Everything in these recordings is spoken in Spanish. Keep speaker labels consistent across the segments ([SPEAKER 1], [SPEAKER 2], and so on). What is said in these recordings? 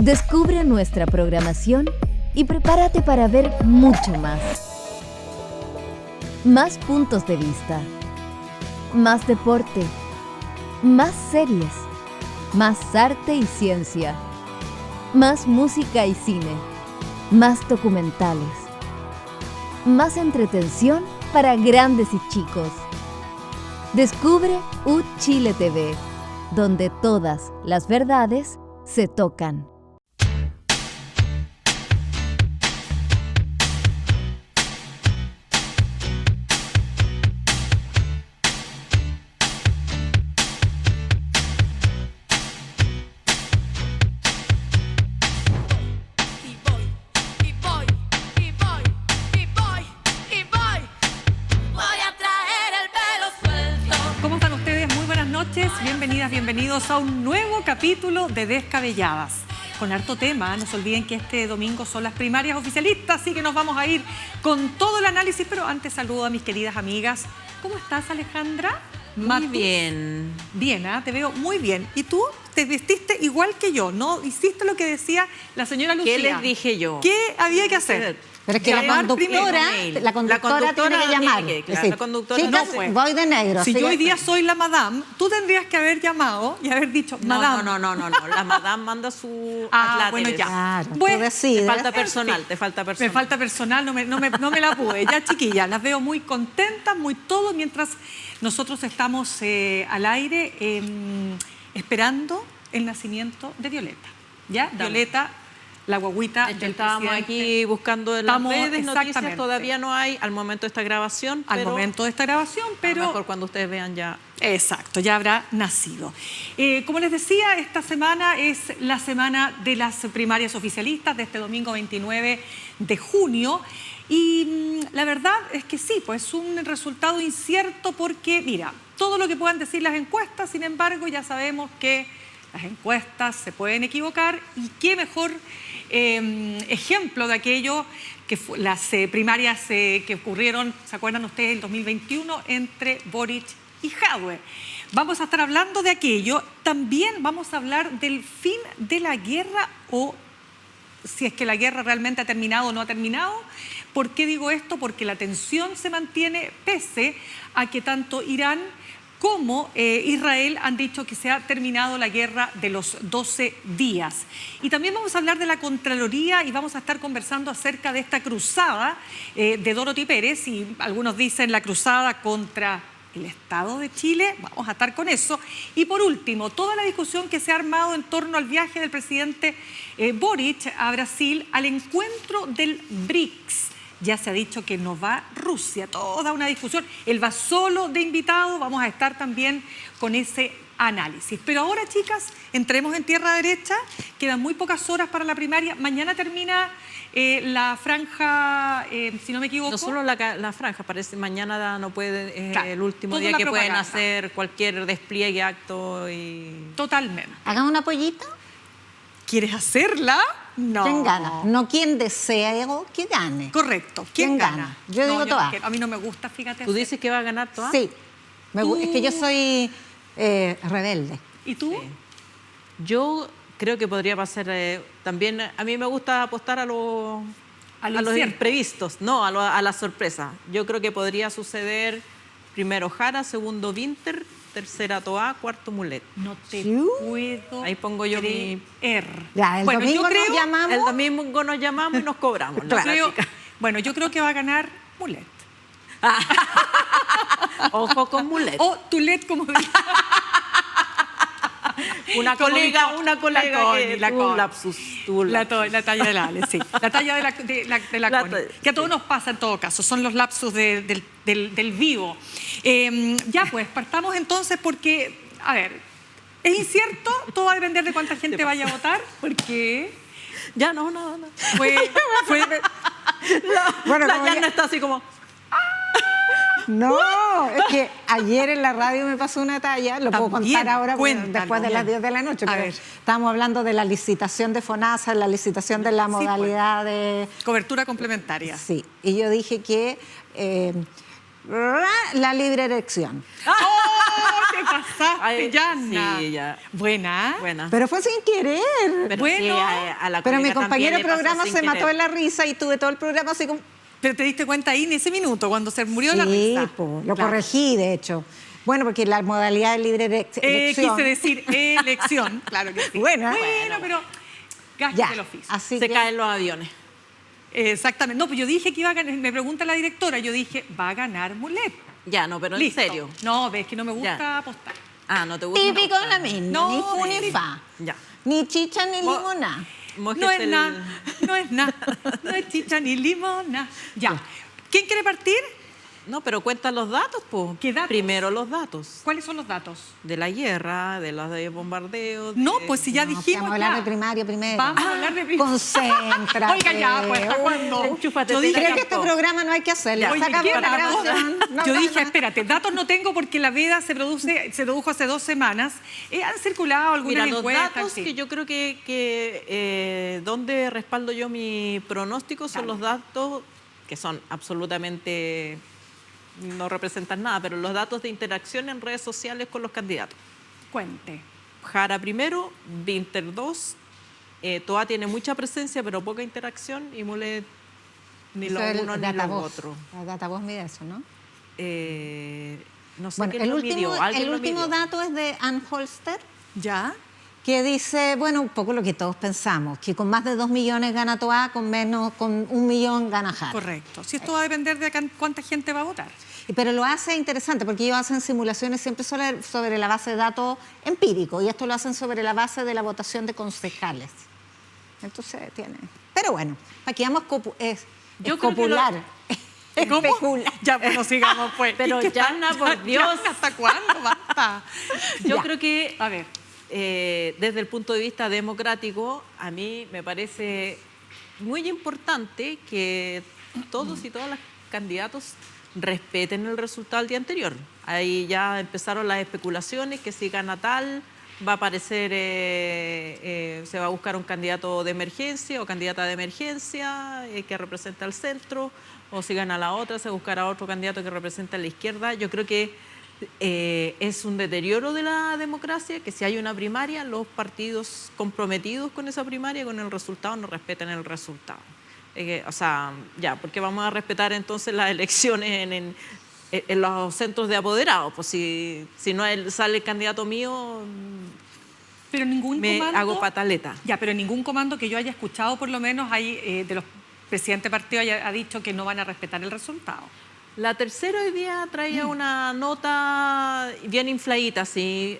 [SPEAKER 1] Descubre nuestra programación y prepárate para ver mucho más. Más puntos de vista, más deporte, más series, más arte y ciencia, más música y cine, más documentales, más entretención para grandes y chicos. Descubre UChile TV, donde todas las verdades se tocan.
[SPEAKER 2] Bienvenidos a un nuevo capítulo de Descabelladas. Con harto tema, no se olviden que este domingo son las primarias oficialistas, así que nos vamos a ir con todo el análisis, pero antes saludo a mis queridas amigas. ¿Cómo estás, Alejandra?
[SPEAKER 3] Muy bien.
[SPEAKER 2] Bien, ¿eh? Te veo muy bien. ¿Y tú? Te vestiste igual que yo, ¿no? Hiciste lo que decía la señora Lucía.
[SPEAKER 3] ¿Qué les dije yo?
[SPEAKER 2] ¿Qué había que hacer?
[SPEAKER 4] Pero es que la conductora tiene que llamar.
[SPEAKER 3] Claro, la conductora
[SPEAKER 4] chicas,
[SPEAKER 2] no fue.
[SPEAKER 4] Voy de negro.
[SPEAKER 2] Si yo hoy día soy la madame, tú tendrías que haber llamado y haber dicho, madame.
[SPEAKER 3] No. La madame manda su
[SPEAKER 2] bueno, ya.
[SPEAKER 4] Claro,
[SPEAKER 2] Bueno,
[SPEAKER 4] tú decides.
[SPEAKER 3] Te falta personal.
[SPEAKER 2] Me falta personal, no me la pude. Ya, chiquillas, las veo muy contentas, muy todo, mientras nosotros estamos al aire esperando el nacimiento de Violeta. ¿Ya? Violeta, la guaguita del
[SPEAKER 3] estábamos
[SPEAKER 2] presidente.
[SPEAKER 3] aquí buscando en las redes noticias, todavía no hay al momento de esta grabación.
[SPEAKER 2] Al momento de esta grabación, pero...
[SPEAKER 3] A lo mejor cuando ustedes vean ya...
[SPEAKER 2] Exacto, ya habrá nacido. Como les decía, esta semana es la semana de las primarias oficialistas de este domingo 29 de junio. Y la verdad es que sí, pues es un resultado incierto porque, mira, todo lo que puedan decir las encuestas, sin embargo, ya sabemos que las encuestas se pueden equivocar y qué mejor ejemplo de aquello que las primarias que ocurrieron, ¿se acuerdan ustedes?, en 2021 entre Boric y Jadwe. Vamos a estar hablando de aquello. También vamos a hablar del fin de la guerra o si es que la guerra realmente ha terminado o no ha terminado. ¿Por qué digo esto? Porque la tensión se mantiene pese a que tanto Irán como Israel han dicho que se ha terminado la guerra de los 12 días. Y también vamos a hablar de la Contraloría y vamos a estar conversando acerca de esta cruzada de Dorothy Pérez, y algunos dicen la cruzada contra el Estado de Chile. Vamos a estar con eso. Y por último, toda la discusión que se ha armado en torno al viaje del presidente Boric a Brasil al encuentro del BRICS. Ya se ha dicho que no va Rusia, toda una discusión. Él va solo de invitado, vamos a estar también con ese análisis. Pero ahora, chicas, entremos en tierra derecha. Quedan muy pocas horas para la primaria. Mañana termina la franja, si no me equivoco.
[SPEAKER 3] No solo la franja, parece mañana no puede,
[SPEAKER 2] claro,
[SPEAKER 3] el último día que pueden hacer cualquier despliegue, acto y...
[SPEAKER 2] Totalmente.
[SPEAKER 4] ¿Hagamos una pollita?
[SPEAKER 2] ¿Quieres hacerla? No.
[SPEAKER 4] ¿Quién gana? No quien desea que gane.
[SPEAKER 2] Correcto.
[SPEAKER 4] ¿Quién gana? Yo digo Toa.
[SPEAKER 2] A mí no me gusta, fíjate.
[SPEAKER 3] ¿Tú dices que va a ganar Toa?
[SPEAKER 4] Sí. Es que yo soy rebelde.
[SPEAKER 2] ¿Y tú?
[SPEAKER 3] Sí. Yo creo que podría pasar también. A mí me gusta apostar a los imprevistos, no, a la sorpresa. Yo creo que podría suceder primero Jara, segundo Winter, tercera Toa, cuarto Mulet.
[SPEAKER 2] No te puedo.
[SPEAKER 3] Ahí pongo yo mi...
[SPEAKER 4] Ya, el domingo nos llamamos.
[SPEAKER 3] El domingo nos llamamos y nos cobramos.
[SPEAKER 2] Yo creo que va a ganar Mulet.
[SPEAKER 3] Ojo con Mulet.
[SPEAKER 2] O Tulet, como dice.
[SPEAKER 3] Una colega un lapsus.
[SPEAKER 2] La talla de la Ale, sí. La talla de la Connie. Que a todos nos pasa en todo caso. Son los lapsus del vivo. Ya pues, partamos entonces porque, a ver, es incierto, todo va a depender de cuánta gente vaya a votar, porque...
[SPEAKER 3] Ya, no.
[SPEAKER 4] Bueno,
[SPEAKER 3] la Yana está así como...
[SPEAKER 4] No, es que ayer en la radio me pasó una talla, lo puedo contar ahora después de las 10 de la noche. Pero estábamos hablando de la licitación de FONASA, la licitación de la modalidad de...
[SPEAKER 2] Cobertura complementaria.
[SPEAKER 4] Sí, y yo dije que la libre elección.
[SPEAKER 2] ¡Oh, qué pasaste, Yanna.
[SPEAKER 3] Sí, ya.
[SPEAKER 2] Buena.
[SPEAKER 4] Pero fue sin querer.
[SPEAKER 3] Pero
[SPEAKER 2] Bueno,
[SPEAKER 3] sí, a la
[SPEAKER 4] Pero mi
[SPEAKER 3] colega
[SPEAKER 4] compañero de
[SPEAKER 3] también le pasó
[SPEAKER 4] programa
[SPEAKER 3] sin
[SPEAKER 4] se mató
[SPEAKER 3] querer.
[SPEAKER 4] en la risa y tuve todo el programa así como...
[SPEAKER 2] Pero te diste cuenta ahí en ese minuto, cuando se murió la
[SPEAKER 4] Sí,
[SPEAKER 2] risa.
[SPEAKER 4] po, lo
[SPEAKER 2] Claro.
[SPEAKER 4] corregí, de hecho. Bueno, porque la modalidad de libre elección...
[SPEAKER 2] Quise decir elección, claro que sí.
[SPEAKER 4] Bueno,
[SPEAKER 2] pero gajes
[SPEAKER 4] ya,
[SPEAKER 2] del oficio.
[SPEAKER 4] así
[SPEAKER 3] Se
[SPEAKER 4] que...
[SPEAKER 3] caen los aviones.
[SPEAKER 2] Exactamente. No, pues yo dije que iba a ganar, me pregunta la directora, yo dije, va a ganar Mulet.
[SPEAKER 3] Ya, no, pero
[SPEAKER 2] Listo.
[SPEAKER 3] en serio.
[SPEAKER 2] No, ves que no me gusta
[SPEAKER 3] Ya.
[SPEAKER 2] apostar.
[SPEAKER 3] Ah, no te gusta.
[SPEAKER 4] Típico de la misma,
[SPEAKER 2] No,
[SPEAKER 4] ni fu ni
[SPEAKER 2] sí.
[SPEAKER 4] fa.
[SPEAKER 3] Ya.
[SPEAKER 4] Ni chicha ni limonada.
[SPEAKER 2] No es nada, no es nada, no es chicha ni limona. Ya. ¿Quién quiere partir?
[SPEAKER 3] No, pero cuenta los datos, pues.
[SPEAKER 2] ¿Qué datos?
[SPEAKER 3] Primero los datos.
[SPEAKER 2] ¿Cuáles son los datos?
[SPEAKER 3] De la guerra, de los de bombardeos.
[SPEAKER 2] No,
[SPEAKER 3] de-
[SPEAKER 2] pues si ya
[SPEAKER 4] No,
[SPEAKER 2] dijimos
[SPEAKER 4] vamos a hablar
[SPEAKER 2] ya.
[SPEAKER 4] de primaria primero.
[SPEAKER 2] Vamos a hablar de primaria.
[SPEAKER 4] Concéntrate.
[SPEAKER 2] Oiga, ya, pues, ¿hasta cuándo?
[SPEAKER 3] Enchúfate,
[SPEAKER 2] Yo
[SPEAKER 3] te
[SPEAKER 2] dije,
[SPEAKER 4] Creo que este programa no hay que hacerlo.
[SPEAKER 3] Ya.
[SPEAKER 2] Oye,
[SPEAKER 4] Sacamos
[SPEAKER 2] ¿qué
[SPEAKER 4] la
[SPEAKER 2] datos?
[SPEAKER 4] grabación. No,
[SPEAKER 2] Yo
[SPEAKER 4] no,
[SPEAKER 2] dije,
[SPEAKER 4] no.
[SPEAKER 2] espérate, datos no tengo porque la veda se produjo hace 2 semanas. Han circulado algunas
[SPEAKER 3] Mira, los
[SPEAKER 2] encuestas.
[SPEAKER 3] datos
[SPEAKER 2] sí.
[SPEAKER 3] que yo creo que donde respaldo yo mi pronóstico son
[SPEAKER 2] Dale.
[SPEAKER 3] los datos que son absolutamente, no representan nada, pero los datos de interacción en redes sociales con los candidatos.
[SPEAKER 2] Cuente.
[SPEAKER 3] Jara primero, Vinter 2, Toa tiene mucha presencia pero poca interacción y Mulet ni lo
[SPEAKER 4] Eso es el
[SPEAKER 3] uno ni lo
[SPEAKER 4] Datavoz.
[SPEAKER 3] otro.
[SPEAKER 4] La Datavoz mide eso, ¿no?
[SPEAKER 3] No sé
[SPEAKER 4] Bueno,
[SPEAKER 3] quién
[SPEAKER 4] el
[SPEAKER 3] lo
[SPEAKER 4] último,
[SPEAKER 3] midió, alguien
[SPEAKER 4] el
[SPEAKER 3] lo
[SPEAKER 4] último
[SPEAKER 3] midió.
[SPEAKER 4] dato es de Ann Holster,
[SPEAKER 2] ¿Ya?
[SPEAKER 4] que dice, bueno, un poco lo que todos pensamos, que con más de 2 millones gana Toa, con 1 millón gana Jara.
[SPEAKER 2] Correcto. Si esto va a depender de cuánta gente va a votar.
[SPEAKER 4] Pero lo hace interesante porque ellos hacen simulaciones siempre sobre la base de datos empíricos y esto lo hacen sobre la base de la votación de concejales. Entonces tiene... Pero bueno, aquí vamos
[SPEAKER 3] Yo creo que
[SPEAKER 4] popular.
[SPEAKER 2] ¿Cómo?
[SPEAKER 4] Especular.
[SPEAKER 2] Ya, pues no sigamos, pues.
[SPEAKER 3] Pero,
[SPEAKER 2] ¿Y qué
[SPEAKER 3] Yanna,
[SPEAKER 2] tal?
[SPEAKER 3] por
[SPEAKER 2] Ya,
[SPEAKER 3] Dios.
[SPEAKER 2] ¿hasta cuándo? Basta.
[SPEAKER 3] Yo
[SPEAKER 4] Ya.
[SPEAKER 3] creo que
[SPEAKER 2] A ver.
[SPEAKER 3] desde el punto de vista democrático, a mí me parece muy importante que todos y todas los candidatos respeten el resultado del día anterior. Ahí ya empezaron las especulaciones que si gana tal, va a aparecer, se va a buscar un candidato de emergencia o candidata de emergencia que represente al centro, o si gana la otra, se buscará otro candidato que represente a la izquierda. Yo creo que es un deterioro de la democracia que si hay una primaria, los partidos comprometidos con esa primaria, con el resultado, no respetan el resultado. O sea, ya, ¿por qué vamos a respetar entonces las elecciones en los centros de apoderados? Pues si no sale el candidato mío,
[SPEAKER 2] Pero ningún
[SPEAKER 3] me
[SPEAKER 2] comando...
[SPEAKER 3] hago pataleta.
[SPEAKER 2] Ya, pero ningún comando que yo haya escuchado, por lo menos, hay de los presidentes de partido ha dicho que no van a respetar el resultado.
[SPEAKER 3] La tercera hoy día traía una nota bien infladita, así,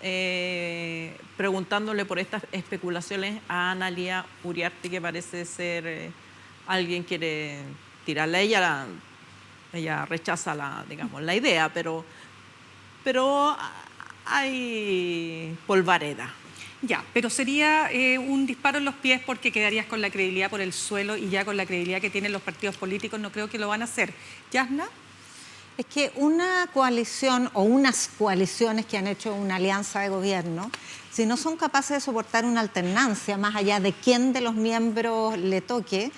[SPEAKER 3] preguntándole por estas especulaciones a Analía Uriarte, que parece ser alguien quiere tirarla a ella rechaza la idea, pero hay polvareda.
[SPEAKER 2] Ya, pero sería un disparo en los pies porque quedarías con la credibilidad por el suelo y ya con la credibilidad que tienen los partidos políticos no creo que lo van a hacer. ¿Yasna?
[SPEAKER 4] Es que una coalición o unas coaliciones que han hecho una alianza de gobierno, si no son capaces de soportar una alternancia más allá de quién de los miembros le toque,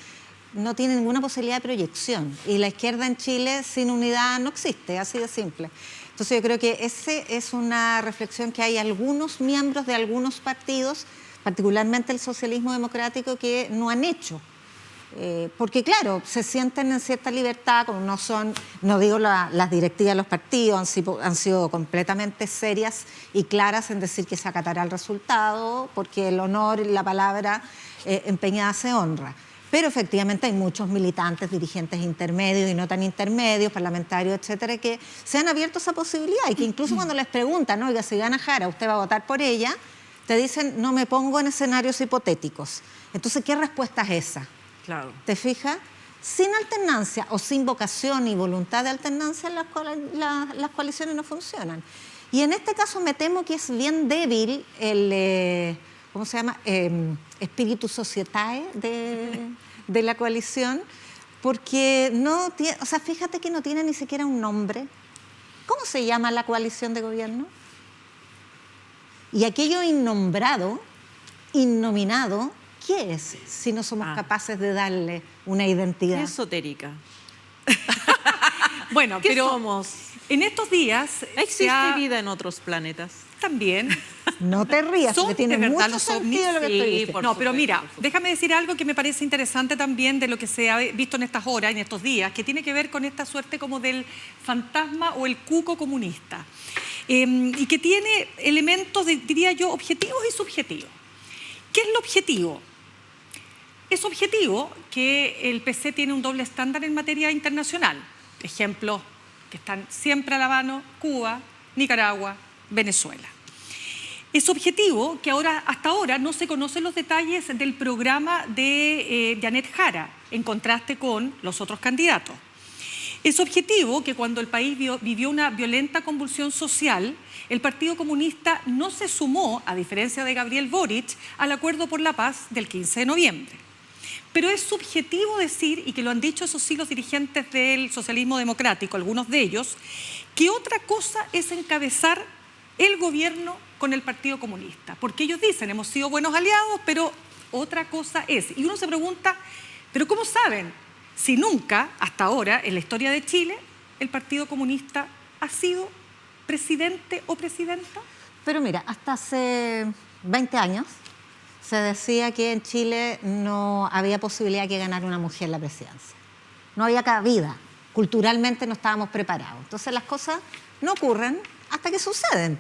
[SPEAKER 4] no tiene ninguna posibilidad de proyección. Y la izquierda en Chile sin unidad no existe, así de simple. Entonces yo creo que esa es una reflexión que hay algunos miembros de algunos partidos, particularmente el socialismo democrático, que no han hecho. Porque claro, se sienten en cierta libertad, como no son, no digo las directivas de los partidos, han sido completamente serias y claras en decir que se acatará el resultado, porque el honor y la palabra empeñada se honra. Pero efectivamente hay muchos militantes, dirigentes intermedios y no tan intermedios, parlamentarios, etcétera, que se han abierto esa posibilidad y que incluso cuando les preguntan, oiga, si gana Jara, ¿usted va a votar por ella? Te dicen, no me pongo en escenarios hipotéticos. Entonces, ¿qué respuesta es esa?
[SPEAKER 3] Claro.
[SPEAKER 4] ¿Te fijas? Sin alternancia o sin vocación y voluntad de alternancia, las coaliciones no funcionan. Y en este caso me temo que es bien débil el, ¿cómo se llama? Espíritu societae de la coalición, porque no tiene, o sea, fíjate que no tiene ni siquiera un nombre. ¿Cómo se llama la coalición de gobierno? Y aquello innombrado, innominado, ¿qué es si no somos capaces de darle una identidad?
[SPEAKER 3] Qué esotérica.
[SPEAKER 2] Bueno,
[SPEAKER 3] ¿Qué
[SPEAKER 2] pero
[SPEAKER 3] somos?
[SPEAKER 2] en estos días
[SPEAKER 3] ¿Existe vida en otros planetas?
[SPEAKER 2] también.
[SPEAKER 4] No te rías, porque tiene mucho sentido lo que estoy diciendo.
[SPEAKER 2] No, pero mira, déjame decir algo que me parece interesante también de lo que se ha visto en estas horas, en estos días, que tiene que ver con esta suerte como del fantasma o el cuco comunista. Y que tiene elementos, diría yo, objetivos y subjetivos. ¿Qué es lo objetivo? Es objetivo que el PC tiene un doble estándar en materia internacional. Ejemplos que están siempre a la mano: Cuba, Nicaragua, Venezuela. Es objetivo que hasta ahora no se conocen los detalles del programa de Janet Jara, en contraste con los otros candidatos. Es objetivo que cuando el país vivió una violenta convulsión social, el Partido Comunista no se sumó, a diferencia de Gabriel Boric, al Acuerdo por la Paz del 15 de noviembre. Pero es subjetivo decir, y que lo han dicho esos sí los dirigentes del socialismo democrático, algunos de ellos, que otra cosa es encabezar el gobierno con el Partido Comunista. Porque ellos dicen, hemos sido buenos aliados, pero otra cosa es. Y uno se pregunta, ¿pero cómo saben si nunca, hasta ahora, en la historia de Chile, el Partido Comunista ha sido presidente o presidenta?
[SPEAKER 4] Pero mira, hasta hace 20 años se decía que en Chile no había posibilidad que ganara una mujer la presidencia. No había cabida. Culturalmente no estábamos preparados. Entonces las cosas no ocurren hasta que suceden.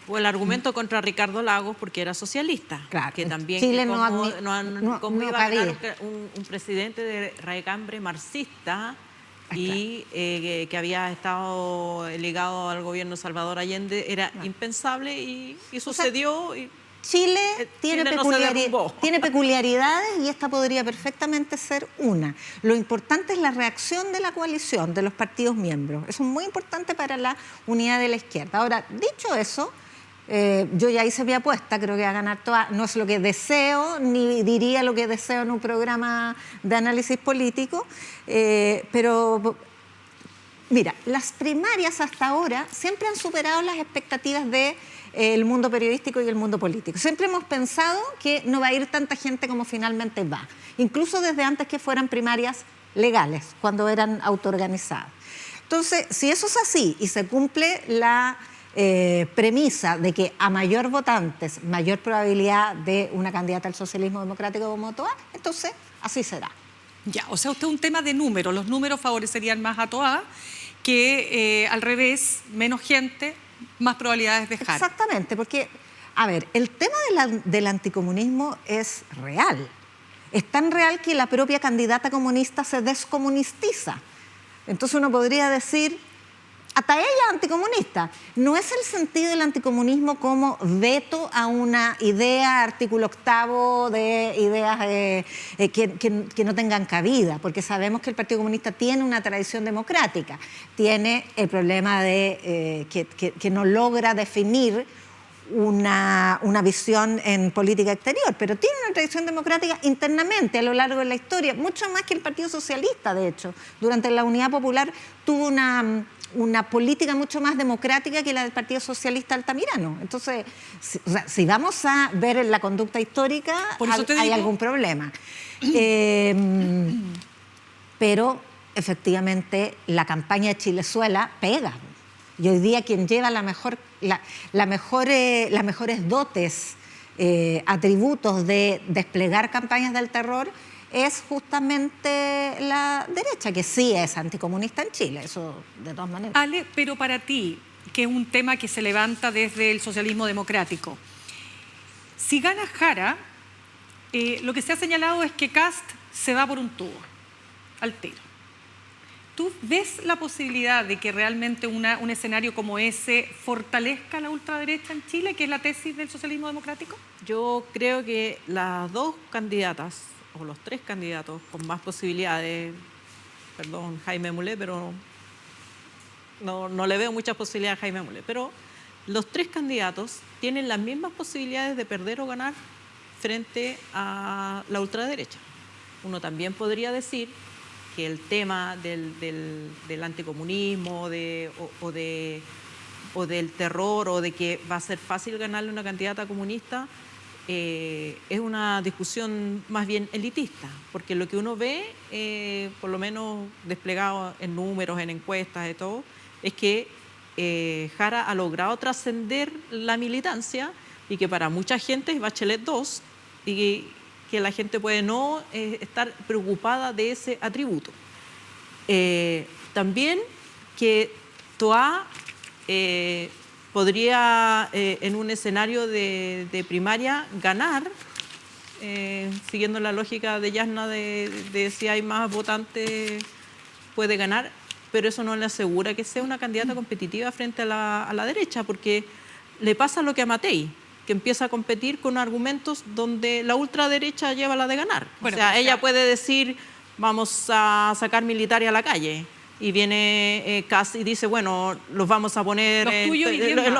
[SPEAKER 3] O el argumento contra Ricardo Lagos porque era socialista.
[SPEAKER 4] Claro,
[SPEAKER 3] que también
[SPEAKER 4] Chile
[SPEAKER 3] cómo iba a ganar un presidente de raigambre marxista y que había estado ligado al gobierno de Salvador Allende. Era impensable y sucedió.
[SPEAKER 4] O sea, Chile tiene peculiaridades y esta podría perfectamente ser una. Lo importante es la reacción de la coalición, de los partidos miembros. Eso es muy importante para la unidad de la izquierda. Ahora, dicho eso, yo ya hice mi apuesta, creo que va a ganar toda. No es lo que deseo, ni diría lo que deseo en un programa de análisis político, pero mira, las primarias hasta ahora siempre han superado las expectativas del mundo periodístico y el mundo político. Siempre hemos pensado que no va a ir tanta gente como finalmente va, incluso desde antes que fueran primarias legales, cuando eran autoorganizadas. Entonces, si eso es así y se cumple la premisa de que a mayor votantes, mayor probabilidad de una candidata al socialismo democrático como Toá, entonces así será.
[SPEAKER 2] Ya, o sea, usted un tema de números. Los números favorecerían más a Toá que al revés, menos gente, más probabilidades de Jara.
[SPEAKER 4] Exactamente, porque, a ver, el tema del anticomunismo es real. Es tan real que la propia candidata comunista se descomunistiza. Entonces uno podría decir, hasta ella anticomunista. No es el sentido del anticomunismo como veto a una idea, artículo 8 de ideas que no tengan cabida, porque sabemos que el Partido Comunista tiene una tradición democrática, tiene el problema de que no logra definir una visión en política exterior, pero tiene una tradición democrática internamente a lo largo de la historia, mucho más que el Partido Socialista, de hecho. Durante la Unidad Popular tuvo una política mucho más democrática que la del Partido Socialista altamirano. Entonces, si vamos a ver la conducta histórica, hay algún problema. Pero, efectivamente, la campaña de Chilezuela pega. Y hoy día quien lleva las mejores dotes, atributos de desplegar campañas del terror es justamente la derecha, que sí es anticomunista en Chile, eso de todas maneras.
[SPEAKER 2] Ale, pero para ti, que es un tema que se levanta desde el socialismo democrático, si gana Jara, lo que se ha señalado es que Kast se va por un tubo, al tiro. ¿Tú ves la posibilidad de que realmente un escenario como ese fortalezca la ultraderecha en Chile, que es la tesis del socialismo democrático?
[SPEAKER 3] Yo creo que las dos candidatas, o los tres candidatos con más posibilidades, perdón, Jaime Mulet, pero no le veo muchas posibilidades a Jaime Mulet, pero los tres candidatos tienen las mismas posibilidades de perder o ganar frente a la ultraderecha. Uno también podría decir que el tema del anticomunismo o del terror o de que va a ser fácil ganarle una candidata comunista es una discusión más bien elitista, porque lo que uno ve, por lo menos desplegado en números, en encuestas y todo, es que Jara ha logrado trascender la militancia y que para mucha gente es Bachelet 2 y que la gente puede no estar preocupada de ese atributo. También que Toá podría en un escenario de primaria ganar, siguiendo la lógica de Yasna de si hay más votantes puede ganar, pero eso no le asegura que sea una candidata competitiva frente a la derecha, porque le pasa lo que a Matei, que empieza a competir con argumentos donde la ultraderecha lleva la de ganar. Bueno, o sea, ella puede decir, vamos a sacar militares a la calle, y viene Kass y dice, bueno, los vamos a poner...
[SPEAKER 2] Los tuyos y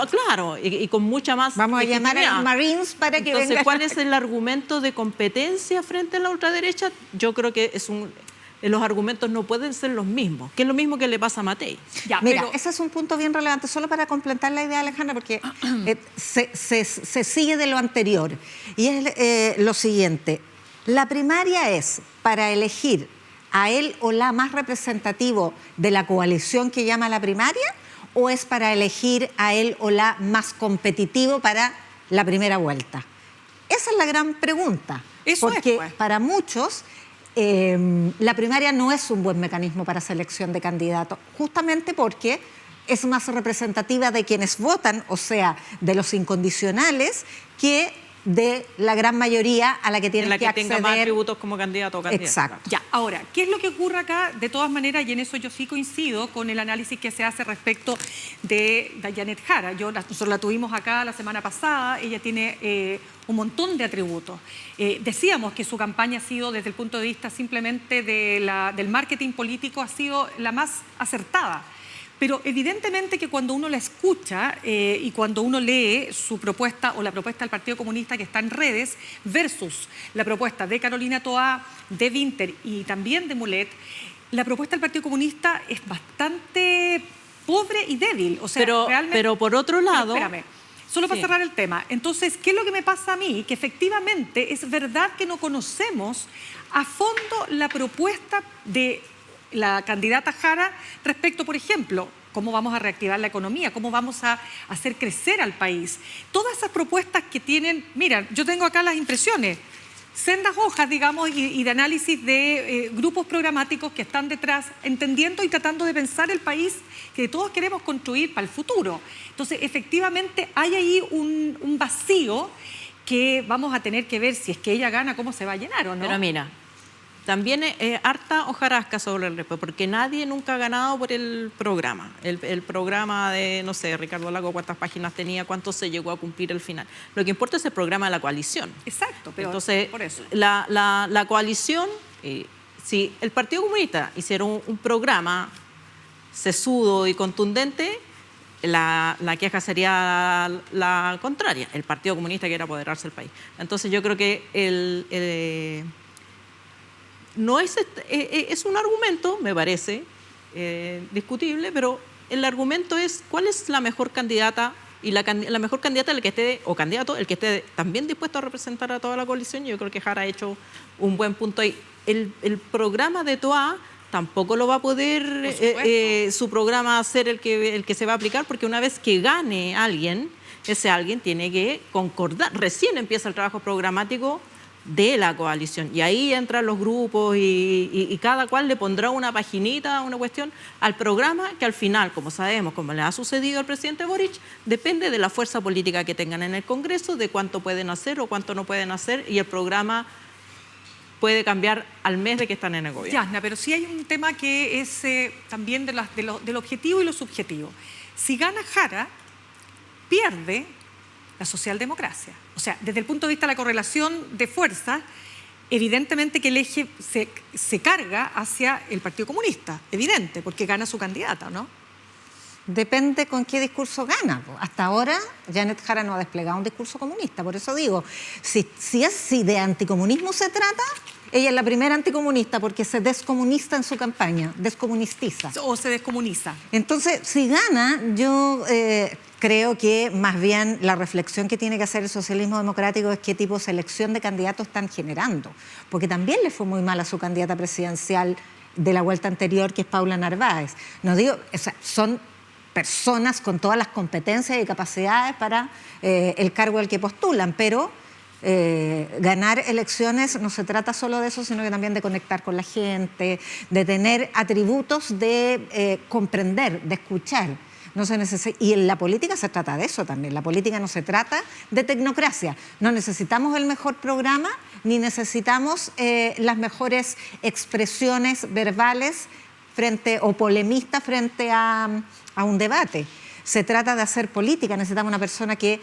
[SPEAKER 3] claro, y con mucha más...
[SPEAKER 4] Vamos a llamar a los Marines para que
[SPEAKER 3] Entonces,
[SPEAKER 4] vengan.
[SPEAKER 3] ¿cuál es el argumento de competencia frente a la ultraderecha? Yo creo que los argumentos no pueden ser los mismos, que es lo mismo que le pasa a Matei.
[SPEAKER 4] Ya, mira, ese es un punto bien relevante, solo para completar la idea, Alejandra, porque se sigue de lo anterior. Y es lo siguiente, la primaria es para elegir a él o la más representativo de la coalición que llama la primaria, o es para elegir a él o la más competitivo para la primera vuelta. Esa es la gran pregunta, porque para muchos la primaria no es un buen mecanismo para selección de candidatos, justamente porque es más representativa de quienes votan, o sea, de los incondicionales, que de la gran mayoría a la que tienen que acceder.
[SPEAKER 3] Tenga más atributos como candidato o candidata.
[SPEAKER 4] Exacto.
[SPEAKER 2] Ya, ahora, ¿qué es lo que ocurre acá? De todas maneras, y en eso yo sí coincido con el análisis que se hace respecto de Janet Jara. Nosotros la tuvimos acá la semana pasada, ella tiene un montón de atributos. Decíamos que su campaña ha sido, desde el punto de vista simplemente del marketing político, ha sido la más acertada. Pero evidentemente que cuando uno la escucha y cuando uno lee su propuesta o la propuesta del Partido Comunista que está en redes versus la propuesta de Carolina Toá, de Wynter y también de Mulet, la propuesta del Partido Comunista es bastante pobre y débil. O sea,
[SPEAKER 3] pero por otro lado...
[SPEAKER 2] Espérame, solo para cerrar el tema. Entonces, ¿qué es lo que me pasa a mí? Que efectivamente es verdad que no conocemos a fondo la propuesta de la candidata Jara respecto, por ejemplo, cómo vamos a reactivar la economía, cómo vamos a hacer crecer al país. Todas esas propuestas que tienen, mira, yo tengo acá las impresiones, sendas hojas, digamos, y de análisis de grupos programáticos que están detrás, entendiendo y tratando de pensar el país que todos queremos construir para el futuro. Entonces, efectivamente, hay ahí un vacío que vamos a tener que ver si es que ella gana, cómo se va a llenar o no.
[SPEAKER 3] Pero mira, también harta hojarasca sobre el respeto, porque nadie nunca ha ganado por el programa. El programa de, no sé, Ricardo Lago, cuántas páginas tenía, cuánto se llegó a cumplir al final. Lo que importa es el programa de la coalición.
[SPEAKER 2] Exacto, pero
[SPEAKER 3] entonces,
[SPEAKER 2] por eso.
[SPEAKER 3] La coalición, si el Partido Comunista hiciera un programa sesudo y contundente, la queja sería la contraria. El Partido Comunista quiere apoderarse del país. Entonces yo creo que no es un argumento, me parece, discutible, pero el argumento es cuál es la mejor candidata y la mejor candidata el que esté, o candidato, el que esté también dispuesto a representar a toda la coalición. Yo creo que Jara ha hecho un buen punto ahí. El programa de Toá tampoco lo va a poder su programa ser el que se va a aplicar, porque una vez que gane alguien, ese alguien tiene que concordar. Recién empieza el trabajo programático de la coalición, y ahí entran los grupos y cada cual le pondrá una paginita, una cuestión al programa, que al final, como sabemos, como le ha sucedido al presidente Boric, depende de la fuerza política que tengan en el Congreso, de cuánto pueden hacer o cuánto no pueden hacer, y el programa puede cambiar al mes de que están en el gobierno.
[SPEAKER 2] Yasna, pero sí hay un tema que es también del objetivo y lo subjetivo. Si gana Jara, pierde la socialdemocracia. O sea, desde el punto de vista de la correlación de fuerzas, evidentemente que el eje se carga hacia el Partido Comunista, evidente, porque gana su candidata, ¿no?
[SPEAKER 4] Depende con qué discurso gana. Hasta ahora, Janet Jara no ha desplegado un discurso comunista. Por eso digo, si de anticomunismo se trata, ella es la primera anticomunista porque se descomunista en su campaña, descomunistiza.
[SPEAKER 2] O se descomuniza.
[SPEAKER 4] Entonces, si gana, yo creo que más bien la reflexión que tiene que hacer el socialismo democrático es qué tipo de selección de candidatos están generando. Porque también le fue muy mal a su candidata presidencial de la vuelta anterior, que es Paula Narváez. No digo, o sea, son personas con todas las competencias y capacidades para el cargo al que postulan, pero ganar elecciones no se trata solo de eso, sino que también de conectar con la gente, de tener atributos de comprender, de escuchar. No se necesita, y en la política se trata de eso también. La política no se trata de tecnocracia. No necesitamos el mejor programa, ni necesitamos las mejores expresiones verbales o polemistas frente a un debate. Se trata de hacer política. Necesitamos una persona que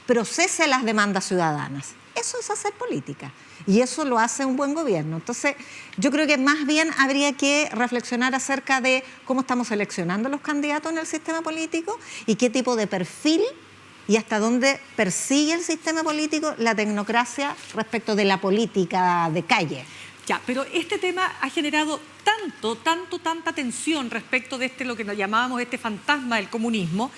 [SPEAKER 4] procese las demandas ciudadanas. Eso es hacer política. Y eso lo hace un buen gobierno. Entonces, yo creo que más bien habría que reflexionar acerca de cómo estamos seleccionando los candidatos en el sistema político y qué tipo de perfil y hasta dónde persigue el sistema político la tecnocracia respecto de la política de calle.
[SPEAKER 2] Ya, pero este tema ha generado tanta tensión respecto de lo que nos llamábamos este fantasma del comunismo,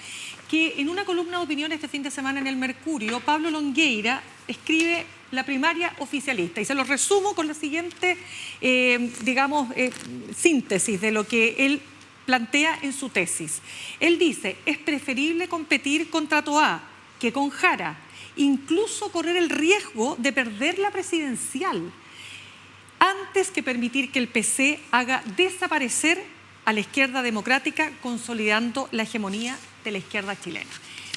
[SPEAKER 2] que en una columna de opinión este fin de semana en El Mercurio, Pablo Longueira escribe la primaria oficialista. Y se lo resumo con la siguiente, síntesis de lo que él plantea en su tesis. Él dice, es preferible competir contra Toá que con Jara, incluso correr el riesgo de perder la presidencial, antes que permitir que el PC haga desaparecer a la izquierda democrática, consolidando la hegemonía de la izquierda chilena.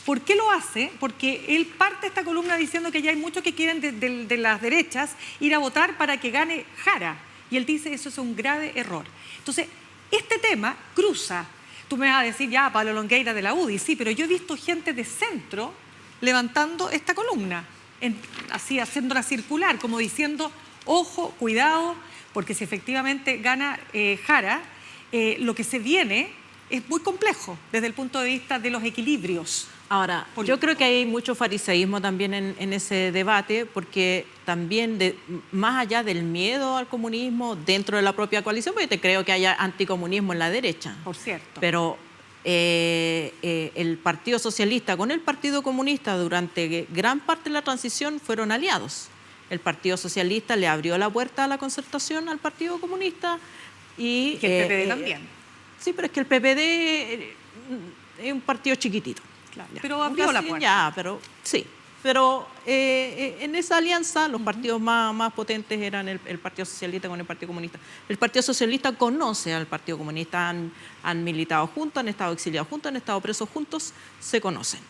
[SPEAKER 2] ¿Por qué lo hace? Porque él parte esta columna diciendo que ya hay muchos que quieren de las derechas ir a votar para que gane Jara. Y él dice eso es un grave error. Entonces, este tema cruza. Tú me vas a decir, ya, Pablo Longueira de la UDI, sí, pero yo he visto gente de centro levantando esta columna, así haciéndola circular, como diciendo, ojo, cuidado, porque si efectivamente gana Jara, lo que se viene es muy complejo desde el punto de vista de los equilibrios.
[SPEAKER 3] Ahora, yo creo que hay mucho fariseísmo también en ese debate, porque también, más allá del miedo al comunismo dentro de la propia coalición, porque te creo que haya anticomunismo en la derecha.
[SPEAKER 2] Por cierto.
[SPEAKER 3] Pero el Partido Socialista con el Partido Comunista durante gran parte de la transición fueron aliados. El Partido Socialista le abrió la puerta a la concertación al Partido Comunista y
[SPEAKER 2] el PPD también.
[SPEAKER 3] Sí, pero es que el PPD es un partido chiquitito.
[SPEAKER 2] Claro, pero abrió la puerta.
[SPEAKER 3] Ya, pero sí. Pero en esa alianza los partidos más potentes eran el Partido Socialista con el Partido Comunista. El Partido Socialista conoce al Partido Comunista, han militado juntos, han estado exiliados juntos, han estado presos juntos, se conocen.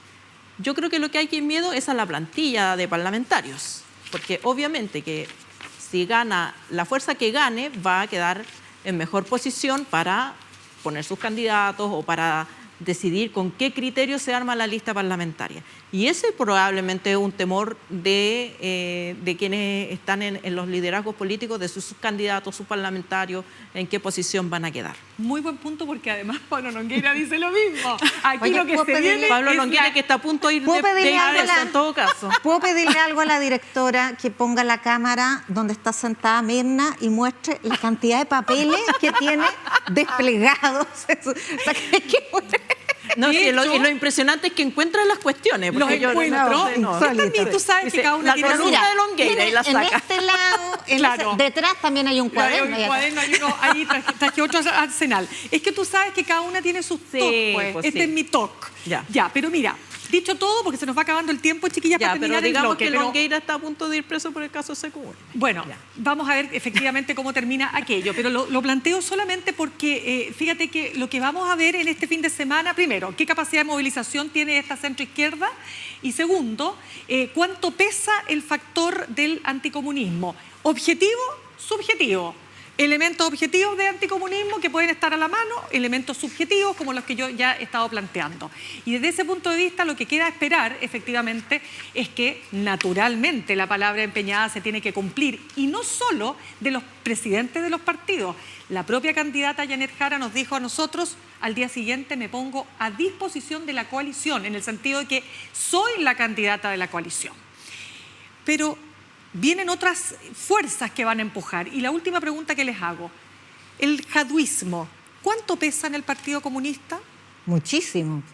[SPEAKER 3] Yo creo que lo que hay que miedo es a la plantilla de parlamentarios, porque obviamente que si gana, la fuerza que gane va a quedar en mejor posición para poner sus candidatos o para decidir con qué criterio se arma la lista parlamentaria. Y ese probablemente es un temor de quienes están en los liderazgos políticos, de sus candidatos, sus parlamentarios, en qué posición van a quedar.
[SPEAKER 2] Muy buen punto, porque además Pablo Longueira dice lo mismo. Aquí
[SPEAKER 4] Oye,
[SPEAKER 2] lo que se viene
[SPEAKER 3] Pablo Longueira, que está a punto de ir de eso, en todo caso.
[SPEAKER 4] ¿Puedo pedirle algo a la directora que ponga la cámara donde está sentada Mirna y muestre la cantidad de papeles que tiene desplegados?
[SPEAKER 3] No, sí, lo impresionante es que encuentran las cuestiones.
[SPEAKER 2] Los encuentro. Tú sabes que cada una tiene
[SPEAKER 3] la columna de Longueira y la saca.
[SPEAKER 4] En este lado,
[SPEAKER 2] claro.
[SPEAKER 4] detrás también hay un cuaderno.
[SPEAKER 2] Hay un cuaderno, hay uno ahí, traje otro arsenal. Es que tú sabes que cada una tiene sus toques, pues. Este es mi toque. Ya, pero mira, dicho todo, porque se nos va acabando el tiempo, chiquillas, para terminar el bloque.
[SPEAKER 3] Pero digamos que Longueira está a punto de ir preso por el caso Secún.
[SPEAKER 2] Bueno, vamos a ver efectivamente cómo termina aquello, pero lo planteo solamente porque fíjate que lo que vamos a ver en este fin de semana, primero, qué capacidad de movilización tiene esta centroizquierda y segundo, cuánto pesa el factor del anticomunismo. Objetivo, subjetivo. Elementos objetivos de anticomunismo que pueden estar a la mano, elementos subjetivos como los que yo ya he estado planteando. Y desde ese punto de vista lo que queda esperar efectivamente es que naturalmente la palabra empeñada se tiene que cumplir, y no solo de los presidentes de los partidos. La propia candidata Janet Jara nos dijo a nosotros, al día siguiente me pongo a disposición de la coalición, en el sentido de que soy la candidata de la coalición. Pero vienen otras fuerzas que van a empujar. Y la última pregunta que les hago, el jaduismo, ¿cuánto pesa en el Partido Comunista?
[SPEAKER 4] Muchísimo.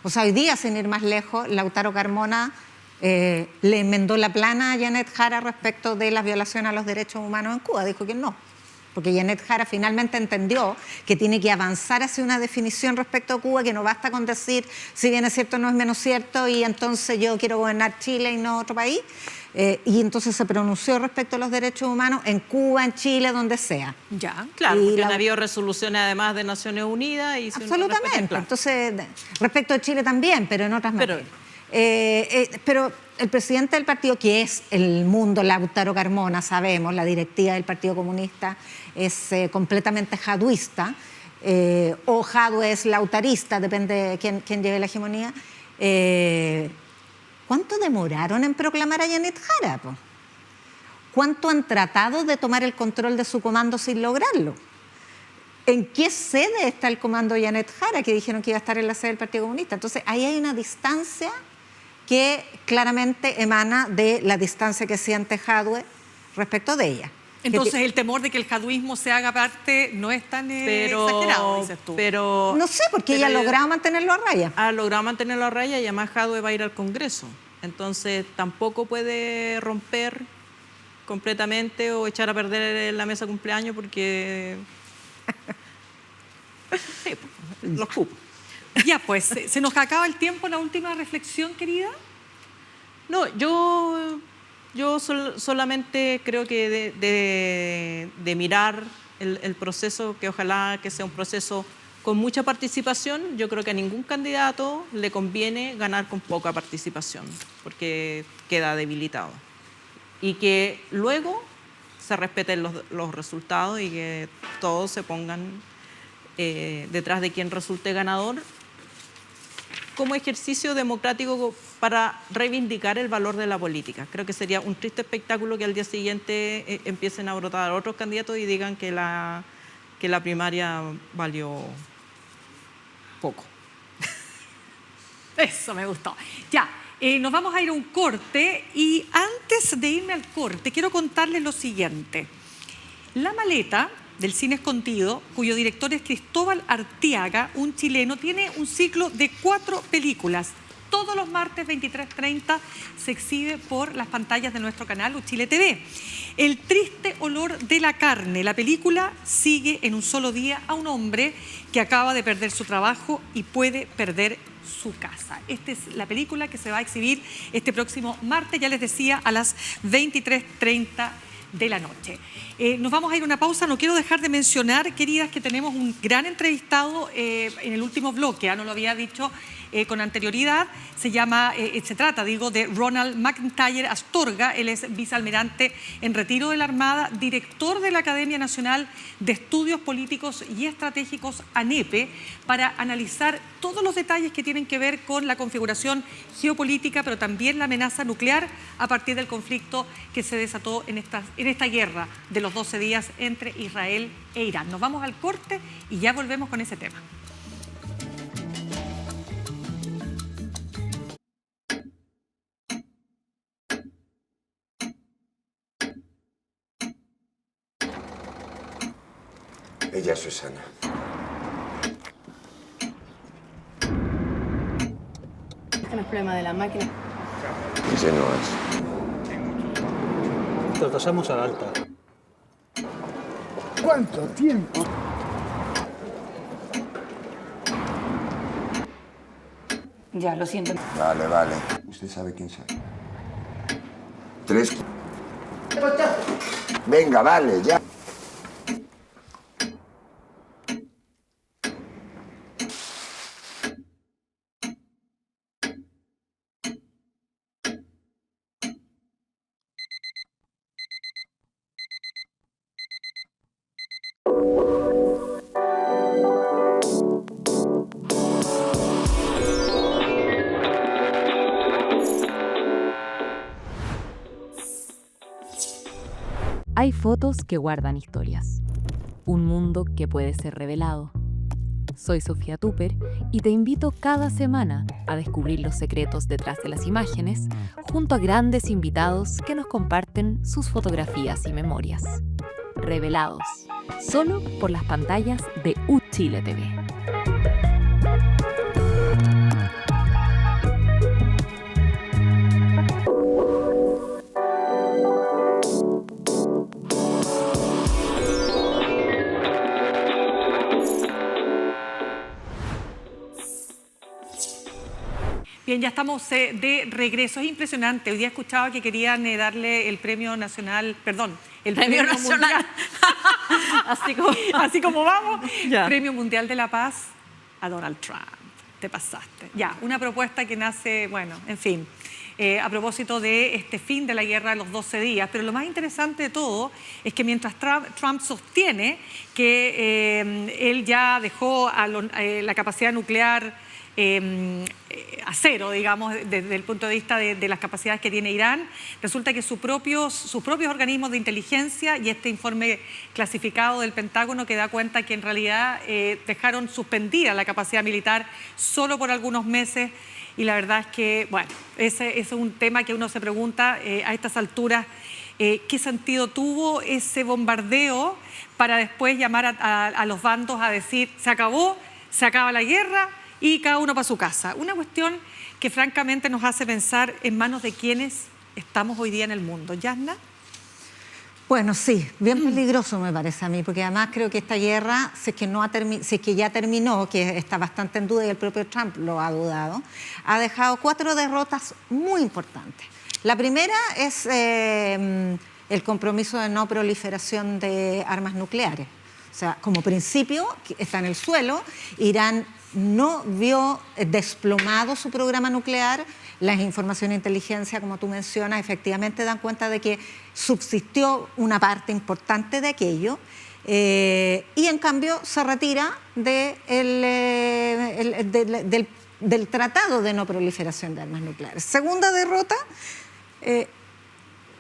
[SPEAKER 4] O sea, hoy día, sin ir más lejos, Lautaro Carmona le enmendó la plana a Janet Jara respecto de la violación a los derechos humanos en Cuba. Dijo que no. porque Janet Jara finalmente entendió que tiene que avanzar hacia una definición respecto a Cuba, que no basta con decir si bien es cierto no es menos cierto y entonces yo quiero gobernar Chile y no otro país. Y entonces se pronunció respecto a los derechos humanos en Cuba, en Chile, donde sea.
[SPEAKER 3] Ya, claro, porque han habido resoluciones además de Naciones Unidas. Y
[SPEAKER 4] absolutamente, claro. Entonces respecto a Chile también, pero en otras materias. Pero el presidente del partido, que es el mundo, Lautaro Carmona, sabemos, la directiva del Partido Comunista es completamente jaduista, o jadu es lautarista, depende de quién lleve la hegemonía. ¿Cuánto demoraron en proclamar a Janet Jara? ¿Cuánto han tratado de tomar el control de su comando sin lograrlo? ¿En qué sede está el comando Janet Jara, que dijeron que iba a estar en la sede del Partido Comunista? Entonces, ahí hay una distancia que claramente emana de la distancia que siente Jadwe respecto de ella.
[SPEAKER 2] Entonces, el temor de que el jaduismo se haga parte no es tan exagerado, dices tú.
[SPEAKER 3] Pero,
[SPEAKER 4] no sé, porque ella ha logrado mantenerlo a raya.
[SPEAKER 3] Ha logrado mantenerlo a raya y además Jadwe va a ir al Congreso. Entonces, tampoco puede romper completamente o echar a perder la mesa de cumpleaños porque... sí, los cupos.
[SPEAKER 2] Ya, pues, ¿se nos acaba el tiempo? ¿La última reflexión, querida?
[SPEAKER 3] No, yo solamente creo que de mirar el proceso, que ojalá que sea un proceso con mucha participación, yo creo que a ningún candidato le conviene ganar con poca participación, porque queda debilitado. Y que luego se respeten los resultados y que todos se pongan detrás de quien resulte ganador, como ejercicio democrático para reivindicar el valor de la política. Creo que sería un triste espectáculo que al día siguiente empiecen a brotar otros candidatos y digan que la primaria valió poco.
[SPEAKER 2] Eso me gustó. Ya, nos vamos a ir a un corte y antes de irme al corte quiero contarles lo siguiente. La Maleta del Cine Escondido, cuyo director es Cristóbal Arteaga, un chileno, tiene un ciclo de 4 películas. Todos los martes 23:30 se exhibe por las pantallas de nuestro canal Uchile TV. El triste olor de la carne. La película sigue en un solo día a un hombre que acaba de perder su trabajo y puede perder su casa. Esta es la película que se va a exhibir este próximo martes, ya les decía, a las 23:30 de la noche. Nos vamos a ir a una pausa. No quiero dejar de mencionar, queridas, que tenemos un gran entrevistado en el último bloque. No lo había dicho con anterioridad. Se trata de Ronald McIntyre Astorga. Él es vicealmirante en retiro de la Armada, director de la Academia Nacional de Estudios Políticos y Estratégicos, ANEPE, para analizar todos los detalles que tienen que ver con la configuración geopolítica, pero también la amenaza nuclear a partir del conflicto que se desató en esta guerra de los 12 días entre Israel e Irán. Nos vamos al corte y ya volvemos con ese tema.
[SPEAKER 5] Ella es Susana.
[SPEAKER 6] Este no es problema de la máquina.
[SPEAKER 5] Ese no es.
[SPEAKER 7] Te pasamos a la alta.
[SPEAKER 8] ¿Cuánto tiempo?
[SPEAKER 6] Ya, lo siento.
[SPEAKER 5] Vale, vale. Usted sabe quién soy. 3. Venga, vale, ya.
[SPEAKER 9] Hay fotos que guardan historias. Un mundo que puede ser revelado. Soy Sofía Tupper y te invito cada semana a descubrir los secretos detrás de las imágenes junto a grandes invitados que nos comparten sus fotografías y memorias. Revelados, solo por las pantallas de Uchile TV.
[SPEAKER 2] Bien, ya estamos de regreso. Es impresionante. Hoy día escuchaba que querían darle el premio nacional, perdón, el premio nacional. así como vamos, ya. Premio Mundial de la Paz a Donald Trump. Te pasaste. Ya, una propuesta que nace, bueno, en fin, a propósito de este fin de la guerra de los 12 días. Pero lo más interesante de todo es que mientras Trump sostiene que él ya dejó la capacidad nuclear a cero, digamos, desde el punto de vista de las capacidades que tiene Irán, resulta que sus propios organismos de inteligencia y este informe clasificado del Pentágono que da cuenta que en realidad dejaron suspendida la capacidad militar solo por algunos meses. Y la verdad es que, bueno, ese es un tema que uno se pregunta a estas alturas, ¿qué sentido tuvo ese bombardeo para después llamar a los bandos a decir, se acabó, se acaba la guerra y cada uno para su casa? Una cuestión que francamente nos hace pensar en manos de quienes estamos hoy día en el mundo. ¿Yasna?
[SPEAKER 4] Bueno, sí, bien peligroso me parece a mí, porque además creo que esta guerra, si es que ya terminó, que está bastante en duda y el propio Trump lo ha dudado, ha dejado 4 derrotas muy importantes. La primera es el compromiso de no proliferación de armas nucleares. O sea, como principio, está en el suelo, Irán no vio desplomado su programa nuclear. Las informaciones de inteligencia, como tú mencionas, efectivamente dan cuenta de que subsistió una parte importante de aquello y en cambio se retira del Tratado de No Proliferación de Armas Nucleares. Segunda derrota,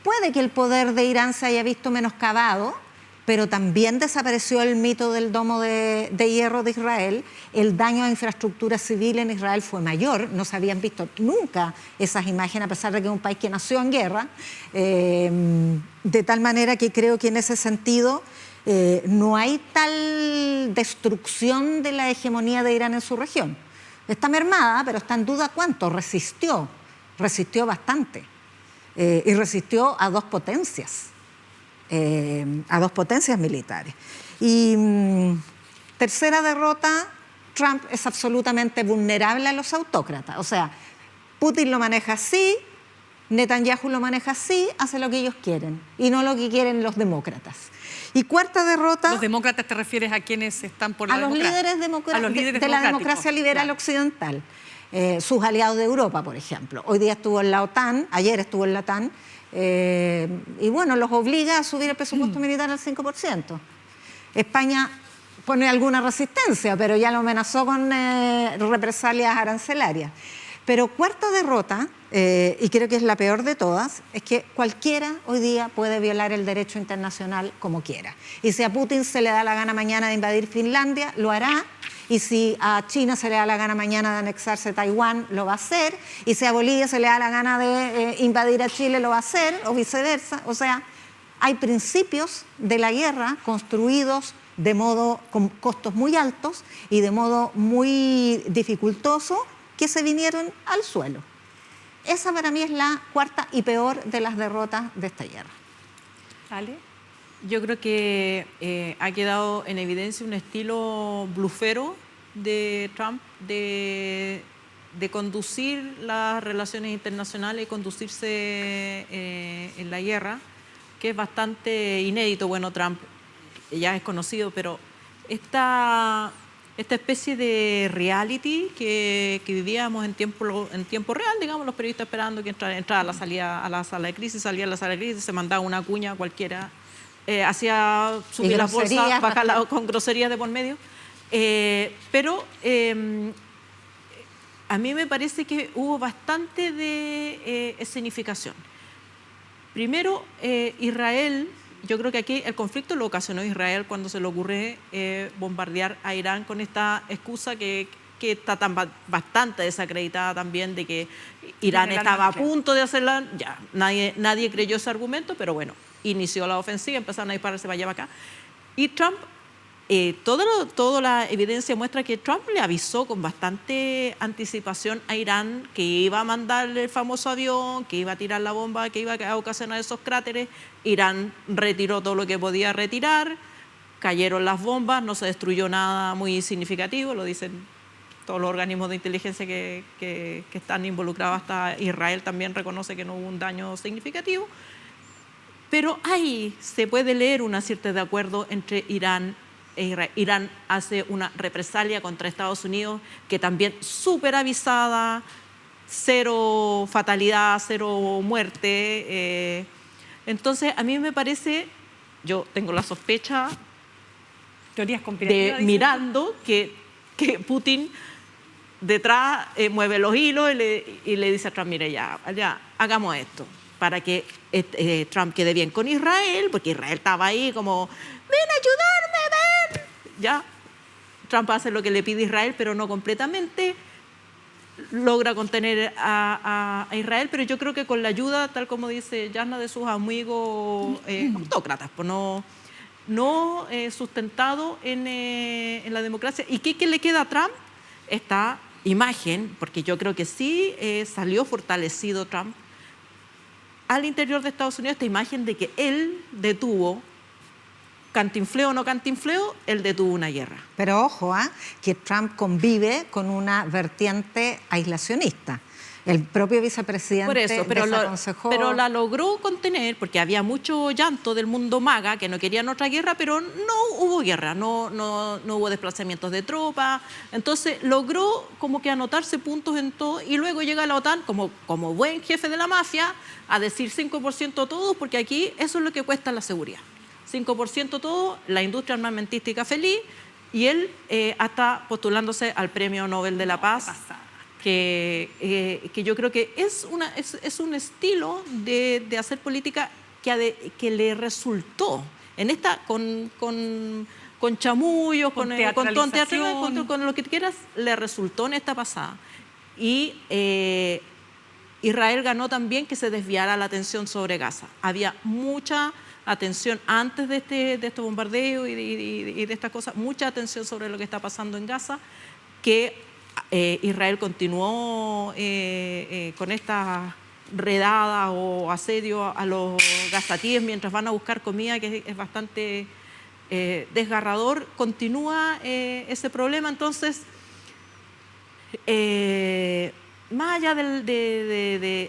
[SPEAKER 4] puede que el poder de Irán se haya visto menoscabado, pero también desapareció el mito del domo de hierro de Israel. El daño a infraestructura civil en Israel fue mayor, no se habían visto nunca esas imágenes, a pesar de que es un país que nació en guerra, de tal manera que creo que en ese sentido no hay tal destrucción de la hegemonía de Irán en su región. Está mermada, pero está en duda cuánto. Resistió bastante y resistió a 2 potencias. A 2 potencias militares. Y tercera derrota, Trump es absolutamente vulnerable a los autócratas. O sea, Putin lo maneja así, Netanyahu lo maneja así, hace lo que ellos quieren y no lo que quieren los demócratas. Y cuarta derrota...
[SPEAKER 2] ¿Los demócratas te refieres a quienes están por la democracia?
[SPEAKER 4] A los líderes de la democracia liberal occidental. Sus aliados de Europa, por ejemplo. Hoy día estuvo en la OTAN, ayer estuvo en la OTAN, y bueno, los obliga a subir el presupuesto militar al 5%. España pone alguna resistencia, pero ya lo amenazó con represalias arancelarias. Pero cuarta derrota, y creo que es la peor de todas, es que cualquiera hoy día puede violar el derecho internacional como quiera. Y si a Putin se le da la gana mañana de invadir Finlandia, lo hará. Y si a China se le da la gana mañana de anexarse Taiwán, lo va a hacer. Y si a Bolivia se le da la gana de invadir a Chile, lo va a hacer, o viceversa. O sea, hay principios de la guerra construidos con costos muy altos y de modo muy dificultoso que se vinieron al suelo. Esa para mí es la cuarta y peor de las derrotas de esta guerra.
[SPEAKER 2] ¿Ale?
[SPEAKER 3] Yo creo que ha quedado en evidencia un estilo blufero de Trump de conducir las relaciones internacionales y conducirse en la guerra, que es bastante inédito. Bueno, Trump ya es conocido, pero esta especie de reality que vivíamos en tiempo real, digamos, los periodistas esperando que entrara a la sala de crisis, salía a la sala de crisis, se mandaba una cuña cualquiera, hacía subir las bolsas, bajarla con groserías de por medio. Pero a mí me parece que hubo bastante de escenificación. Primero, Israel, yo creo que aquí el conflicto lo ocasionó Israel cuando se le ocurre bombardear a Irán con esta excusa que está bastante desacreditada también, de que Irán estaba a punto de hacerla. Ya, nadie creyó ese argumento, pero bueno, inició la ofensiva, empezaron a dispararse para allá para acá. Y Trump, toda la evidencia muestra que Trump le avisó con bastante anticipación a Irán que iba a mandarle el famoso avión, que iba a tirar la bomba, que iba a ocasionar esos cráteres. Irán retiró todo lo que podía retirar, cayeron las bombas, no se destruyó nada muy significativo, lo dicen todos los organismos de inteligencia que están involucrados, hasta Israel también reconoce que no hubo un daño significativo. Pero ahí se puede leer una cierta de acuerdo entre Irán e Israel. Irán hace una represalia contra Estados Unidos, que también súper avisada, cero fatalidad, cero muerte. Entonces, a mí me parece, yo tengo la sospecha
[SPEAKER 2] teorías conspirativas,
[SPEAKER 3] de mirando que Putin detrás mueve los hilos y le dice a Trump, mire, ya hagamos esto, para que Trump quede bien con Israel, porque Israel estaba ahí como, ven a ayudarme, ven. Ya, Trump hace lo que le pide Israel, pero no completamente. Logra contener a Israel, pero yo creo que con la ayuda, tal como dice Jasna, de sus amigos autócratas, pues no sustentado en la democracia. ¿Y qué le queda a Trump? Esta imagen, porque yo creo que sí salió fortalecido Trump al interior de Estados Unidos, esta imagen de que él detuvo, cantinfleo o no cantinfleo, él detuvo una guerra.
[SPEAKER 4] Pero ojo, que Trump convive con una vertiente aislacionista. El propio vicepresidente
[SPEAKER 3] por eso,
[SPEAKER 4] desaconsejó...
[SPEAKER 3] pero la logró contener, porque había mucho llanto del mundo MAGA que no querían otra guerra, pero no hubo guerra, no hubo desplazamientos de tropas. Entonces logró como que anotarse puntos en todo, y luego llega la OTAN como buen jefe de la mafia a decir 5% todos, porque aquí eso es lo que cuesta la seguridad. 5% todo, la industria armamentística feliz, y él hasta postulándose al Premio Nobel de la Paz, que yo creo que es un estilo de hacer política que le resultó en esta con chamullos, con teatralización, con lo que quieras, le resultó en esta pasada. Y Israel ganó también que se desviara la atención sobre Gaza. Había mucha atención antes de este bombardeo y de estas cosas, mucha atención sobre lo que está pasando en Gaza, que Israel continuó con esta redada o asedio a los gazatíes mientras van a buscar comida, que es bastante desgarrador. Continúa ese problema. Entonces, más allá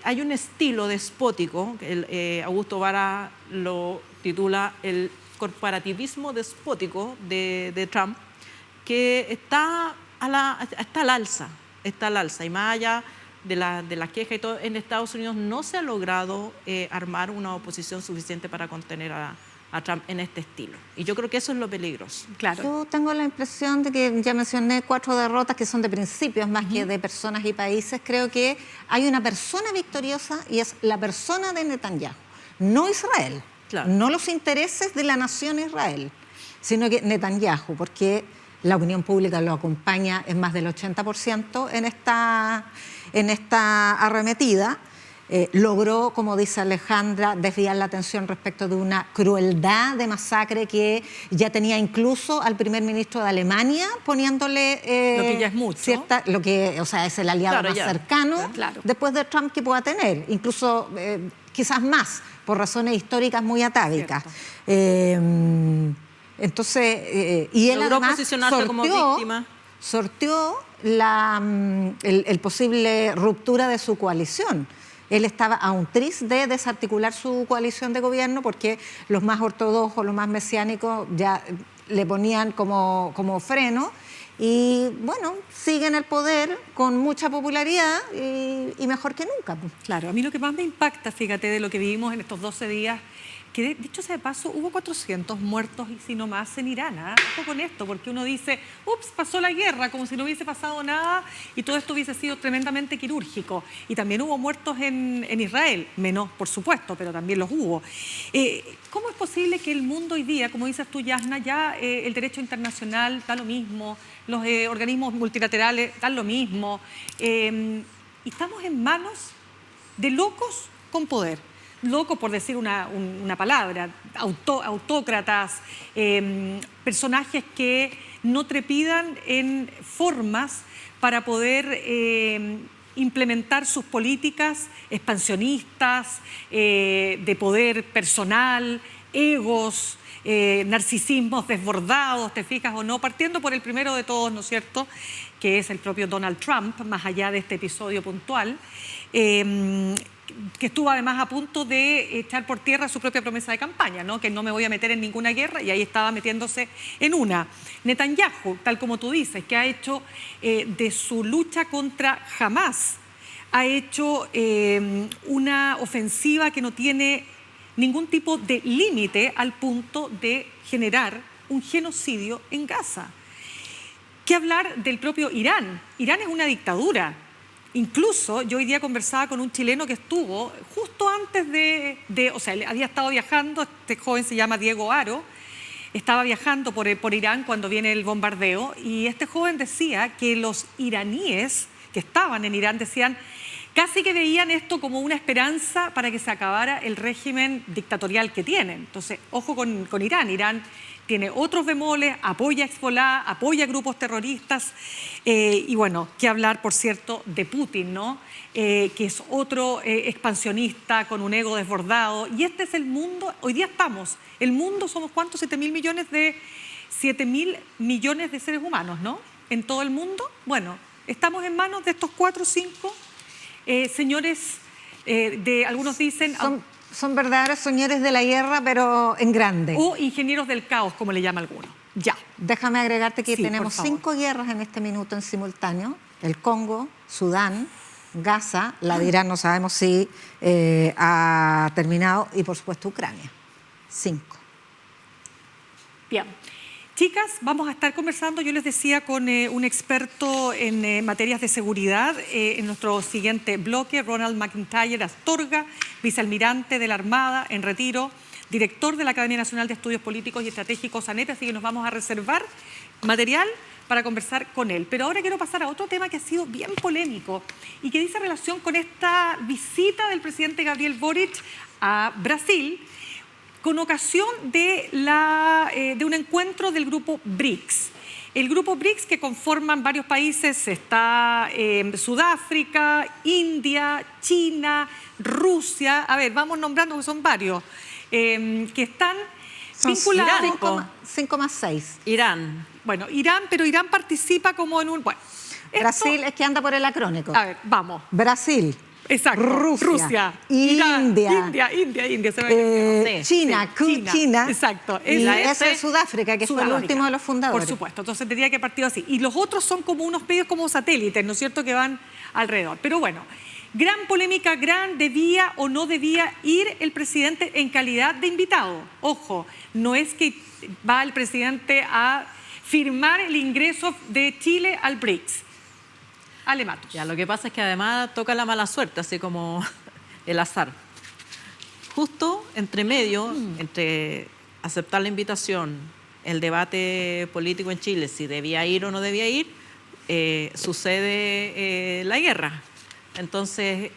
[SPEAKER 3] hay un estilo despótico, Augusto Vara lo titula el corporativismo despótico de Trump, que está al alza, y más allá de la queja y todo, en Estados Unidos no se ha logrado armar una oposición suficiente para contener a Trump en este estilo. Y yo creo que eso es lo peligroso.
[SPEAKER 4] Claro. Yo tengo la impresión de que ya mencioné 4 derrotas que son de principios más que de personas y países. Creo que hay una persona victoriosa y es la persona de Netanyahu, no Israel, claro, no los intereses de la nación Israel, sino que Netanyahu, porque la opinión pública lo acompaña en más del 80% en esta arremetida. Logró, como dice Alejandra, desviar la atención respecto de una crueldad de masacre que ya tenía incluso al primer ministro de Alemania poniéndole
[SPEAKER 2] lo que ya es mucho,
[SPEAKER 4] es el aliado más cercano después de Trump que pueda tener, incluso quizás más por razones históricas muy atávicas. Entonces, y él
[SPEAKER 3] logró
[SPEAKER 4] además
[SPEAKER 3] posicionarse como víctima.
[SPEAKER 4] Sorteó el posible ruptura de su coalición. Él estaba a un tris de desarticular su coalición de gobierno porque los más ortodoxos, los más mesiánicos ya le ponían como freno, y bueno, sigue en el poder con mucha popularidad y mejor que nunca.
[SPEAKER 2] Claro, a mí lo que más me impacta, fíjate, de lo que vivimos en estos 12 días, que dicho sea de paso, hubo 400 muertos y si no más en Irán. Ojo con esto, porque uno dice, ups, pasó la guerra, como si no hubiese pasado nada y todo esto hubiese sido tremendamente quirúrgico. Y también hubo muertos en Israel, menos por supuesto, pero también los hubo. ¿Cómo es posible que el mundo hoy día, como dices tú, Jasna, ya el derecho internacional da lo mismo, los organismos multilaterales dan lo mismo, y estamos en manos de locos con poder? Locos, por decir una palabra, autócratas, personajes que no trepidan en formas para poder implementar sus políticas expansionistas, de poder personal, egos, narcisismos desbordados, te fijas o no, partiendo por el primero de todos, ¿no es cierto?, que es el propio Donald Trump, más allá de este episodio puntual, que estuvo además a punto de echar por tierra su propia promesa de campaña, ¿no?, que no me voy a meter en ninguna guerra, y ahí estaba metiéndose en una. Netanyahu, tal como tú dices, que ha hecho de su lucha contra Hamás, ha hecho una ofensiva que no tiene ningún tipo de límite al punto de generar un genocidio en Gaza. ¿Qué hablar del propio Irán? Irán es una dictadura. Incluso yo hoy día conversaba con un chileno que estuvo justo antes o sea, él había estado viajando, este joven se llama Diego Aro, estaba viajando por Irán cuando viene el bombardeo, y este joven decía que los iraníes que estaban en Irán decían, casi que veían esto como una esperanza para que se acabara el régimen dictatorial que tienen. Entonces, ojo con Irán. Irán tiene otros bemoles, apoya a Hezbollah, apoya a grupos terroristas, y bueno, qué hablar, por cierto, de Putin, ¿no? Que es otro expansionista con un ego desbordado. Y este es el mundo, hoy día el mundo somos ¿cuántos? 7.000 millones de seres humanos, ¿no? En todo el mundo. Bueno, estamos en manos de estos 4 o 5 señores, algunos dicen...
[SPEAKER 4] Son verdaderos señores de la guerra, pero en grande.
[SPEAKER 2] O ingenieros del caos, como le llama alguno. Ya.
[SPEAKER 4] Déjame agregarte que
[SPEAKER 2] sí,
[SPEAKER 4] tenemos 5 guerras en este minuto en simultáneo. El Congo, Sudán, Gaza, la de Irán no sabemos si ha terminado, y por supuesto Ucrania. 5.
[SPEAKER 2] Bien. Chicas, vamos a estar conversando, yo les decía, con un experto en materias de seguridad en nuestro siguiente bloque, Ronald McIntyre Astorga, vicealmirante de la Armada en retiro, director de la Academia Nacional de Estudios Políticos y Estratégicos, ANEP, así que nos vamos a reservar material para conversar con él. Pero ahora quiero pasar a otro tema que ha sido bien polémico y que dice relación con esta visita del presidente Gabriel Boric a Brasil, con ocasión de un encuentro del grupo BRICS. El grupo BRICS, que conforman varios países, está Sudáfrica, India, China, Rusia. A ver, vamos nombrando que son varios, que están vinculados.
[SPEAKER 4] 5 más 6.
[SPEAKER 3] Irán.
[SPEAKER 2] Bueno, Irán, pero Irán participa como en un... Bueno,
[SPEAKER 4] Brasil es que anda por el acrónico.
[SPEAKER 2] A ver, vamos.
[SPEAKER 4] Brasil.
[SPEAKER 2] Exacto. Rusia,
[SPEAKER 4] India,
[SPEAKER 2] China. Exacto.
[SPEAKER 4] Y ese es Sudáfrica, que fue el último de los fundadores.
[SPEAKER 2] Por supuesto, entonces tendría que partir así. Y los otros son como unos medios como satélites, ¿no es cierto?, que van alrededor. Pero bueno, gran polémica, ¿debía o no debía ir el presidente en calidad de invitado? Ojo, no es que va el presidente a firmar el ingreso de Chile al BRICS. Ale Matos.
[SPEAKER 3] Ya, lo que pasa es que además toca la mala suerte, así como el azar. Justo entre medio, entre aceptar la invitación, el debate político en Chile, si debía ir o no debía ir, sucede la guerra. Entonces,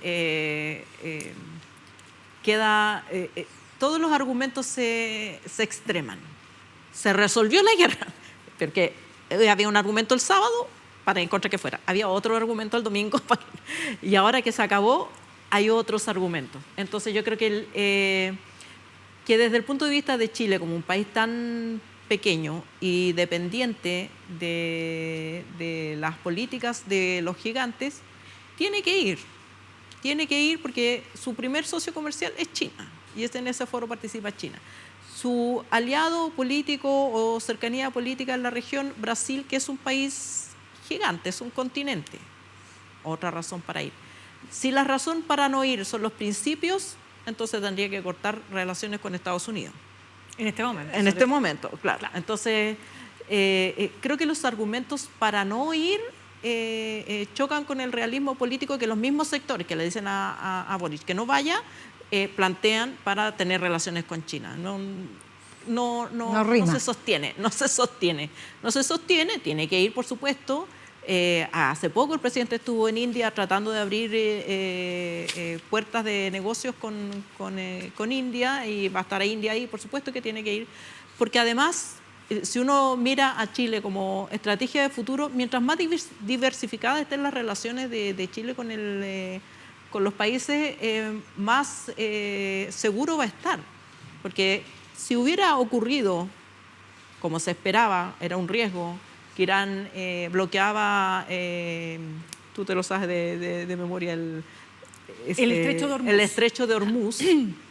[SPEAKER 3] todos los argumentos se extreman. Se resolvió la guerra, porque había un argumento el sábado para en contra que fuera. Había otro argumento el domingo y ahora que se acabó hay otros argumentos. Entonces yo creo que desde el punto de vista de Chile como un país tan pequeño y dependiente de las políticas de los gigantes, tiene que ir porque su primer socio comercial es China y en ese foro participa China. Su aliado político o cercanía política en la región, Brasil, que es un país gigante, es un continente. Otra razón para ir. Si la razón para no ir son los principios, entonces tendría que cortar relaciones con Estados Unidos.
[SPEAKER 2] En este momento.
[SPEAKER 3] En este momento, claro. Entonces, creo que los argumentos para no ir chocan con el realismo político que los mismos sectores que le dicen a Boric que no vaya, plantean para tener relaciones con China. No se sostiene, tiene que ir, por supuesto. Hace poco el presidente estuvo en India tratando de abrir puertas de negocios con India, y va a estar a India ahí, por supuesto que tiene que ir, porque además, si uno mira a Chile como estrategia de futuro, mientras más diversificadas estén las relaciones de Chile con los países, más seguro va a estar, porque si hubiera ocurrido, como se esperaba, era un riesgo, que Irán bloqueaba, tú te lo sabes de memoria, el
[SPEAKER 2] estrecho de Hormuz.
[SPEAKER 3] El estrecho de Hormuz,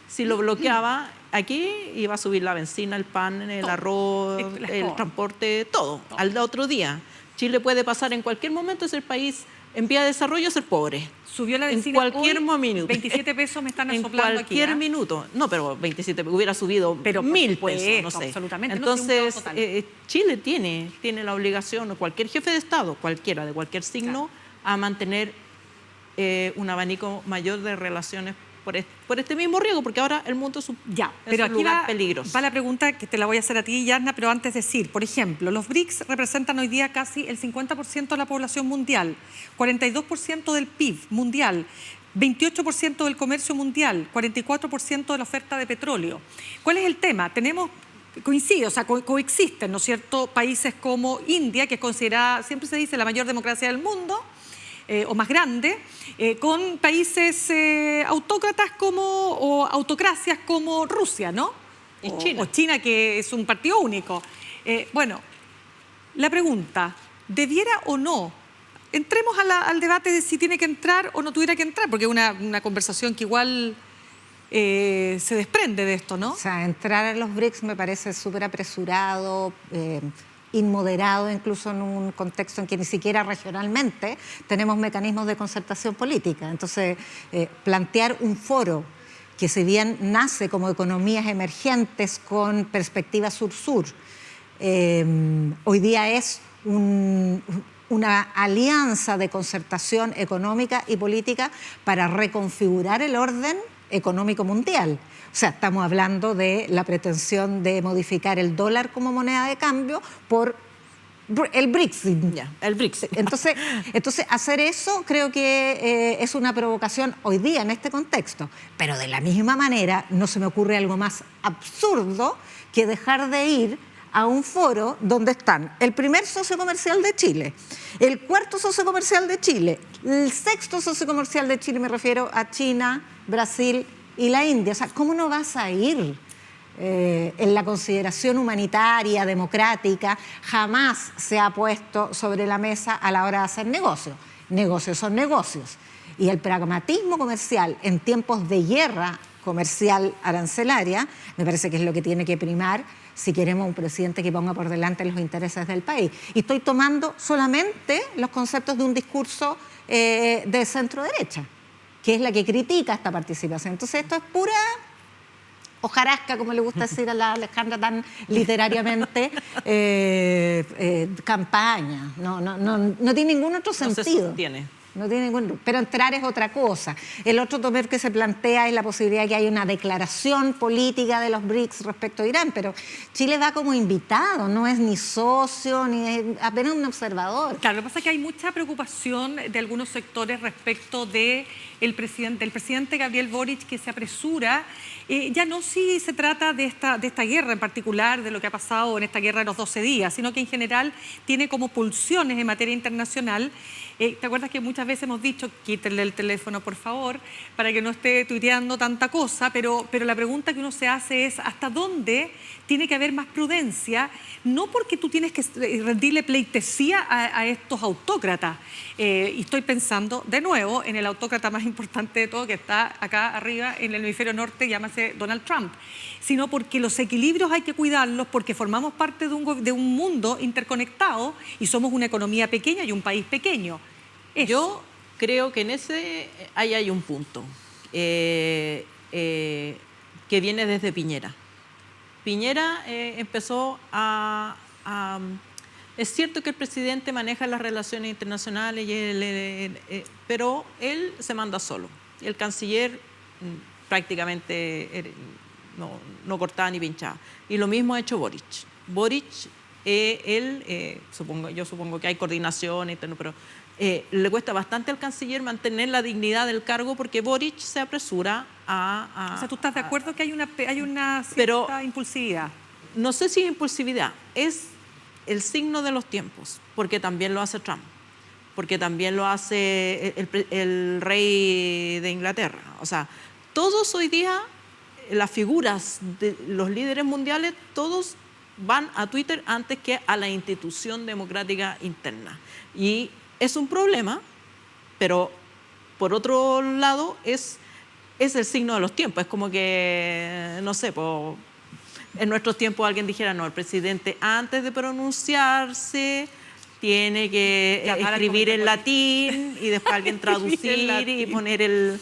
[SPEAKER 3] si lo bloqueaba, aquí iba a subir la benzina, el pan, el arroz, el transporte, todo, al otro día. Chile puede pasar en cualquier momento, es el país en vía de desarrollo, ser pobre.
[SPEAKER 2] Subió la benzina
[SPEAKER 3] en cualquier minuto.
[SPEAKER 2] 27 pesos me están asoplando
[SPEAKER 3] en cualquier
[SPEAKER 2] aquí,
[SPEAKER 3] minuto. No, pero 27, hubiera subido
[SPEAKER 2] pero
[SPEAKER 3] 1000 pesos, no sé.
[SPEAKER 2] Absolutamente.
[SPEAKER 3] Entonces, Chile tiene la obligación, o cualquier jefe de Estado, cualquiera, de cualquier signo, a mantener un abanico mayor de relaciones por este mismo riesgo, porque ahora el mundo es un lugar peligroso.
[SPEAKER 2] Va la pregunta que te la voy a hacer a ti, Yarna, pero antes decir, por ejemplo, los BRICS representan hoy día casi el 50% de la población mundial, 42% del PIB mundial, 28% del comercio mundial, 44% de la oferta de petróleo. ¿Cuál es el tema? Coexisten, ¿no es cierto?, países como India, que es considerada, siempre se dice, la mayor democracia del mundo, o más grande, con países autócratas o autocracias como Rusia, ¿no?
[SPEAKER 3] Y China.
[SPEAKER 2] O China, que es un partido único. Bueno, la pregunta, ¿debiera o no? Entremos al debate de si tiene que entrar o no tuviera que entrar, porque es una conversación que igual se desprende de esto, ¿no?
[SPEAKER 4] O sea, entrar a los BRICS me parece súper apresurado, inmoderado, incluso en un contexto en que ni siquiera regionalmente tenemos mecanismos de concertación política. Entonces, plantear un foro que, si bien nace como economías emergentes con perspectiva sur-sur, hoy día es una alianza de concertación económica y política para reconfigurar el orden económico mundial. O sea, estamos hablando de la pretensión de modificar el dólar como moneda de cambio por el BRICS.
[SPEAKER 3] El BRICS.
[SPEAKER 4] Entonces, hacer eso creo que es una provocación hoy día en este contexto. Pero de la misma manera no se me ocurre algo más absurdo que dejar de ir a un foro donde están el primer socio comercial de Chile, el cuarto socio comercial de Chile, el sexto socio comercial de Chile, me refiero a China, Brasil y la India. O sea, ¿cómo no vas a ir? En la consideración humanitaria, democrática, jamás se ha puesto sobre la mesa a la hora de hacer negocios. Negocios son negocios. Y el pragmatismo comercial en tiempos de guerra comercial arancelaria, me parece que es lo que tiene que primar si queremos un presidente que ponga por delante los intereses del país. Y estoy tomando solamente los conceptos de un discurso de centro-derecha, que es la que critica esta participación. Entonces, esto es pura hojarasca, como le gusta decir a la Alejandra tan literariamente, campaña. No tiene ningún otro sentido.
[SPEAKER 3] No se sostiene.
[SPEAKER 4] No tiene ningún, pero entrar es otra cosa. El otro tema que se plantea es la posibilidad de que haya una declaración política de los BRICS respecto a Irán, pero Chile va como invitado, no es ni socio, ni es apenas un observador.
[SPEAKER 2] Claro, lo que pasa es que hay mucha preocupación de algunos sectores respecto del presidente Gabriel Boric, que se apresura, ya no si se trata de esta guerra en particular, de lo que ha pasado en esta guerra de los 12 días, sino que en general tiene como pulsiones en materia internacional. ¿Te acuerdas que muchas veces hemos dicho, quítenle el teléfono por favor, para que no esté tuiteando tanta cosa? Pero la pregunta que uno se hace es, ¿hasta dónde tiene que haber más prudencia? No porque tú tienes que rendirle pleitesía a estos autócratas. Y estoy pensando de nuevo en el autócrata más importante de todo, que está acá arriba en el hemisferio norte, llámase Donald Trump, sino porque los equilibrios hay que cuidarlos, porque formamos parte de un mundo interconectado y somos una economía pequeña y un país pequeño.
[SPEAKER 3] Yo creo que en ahí hay un punto que viene desde Piñera. Piñera empezó es cierto que el presidente maneja las relaciones internacionales, pero él se manda solo. El canciller prácticamente no cortaba ni pinchaba. Y lo mismo ha hecho Boric. Boric, yo supongo que hay coordinación, pero le cuesta bastante al canciller mantener la dignidad del cargo, porque Boric se apresura a...
[SPEAKER 2] O sea, ¿tú estás de acuerdo que hay una cierta impulsividad?
[SPEAKER 3] No sé si impulsividad, es el signo de los tiempos, porque también lo hace Trump, porque también lo hace el rey de Inglaterra. O sea, todos hoy día las figuras de los líderes mundiales, todos van a Twitter antes que a la institución democrática interna. Y es un problema, pero por otro lado es el signo de los tiempos. Es como que, no sé, en nuestros tiempos alguien dijera, no, el presidente antes de pronunciarse tiene que escribir en latín y después alguien traducir y poner el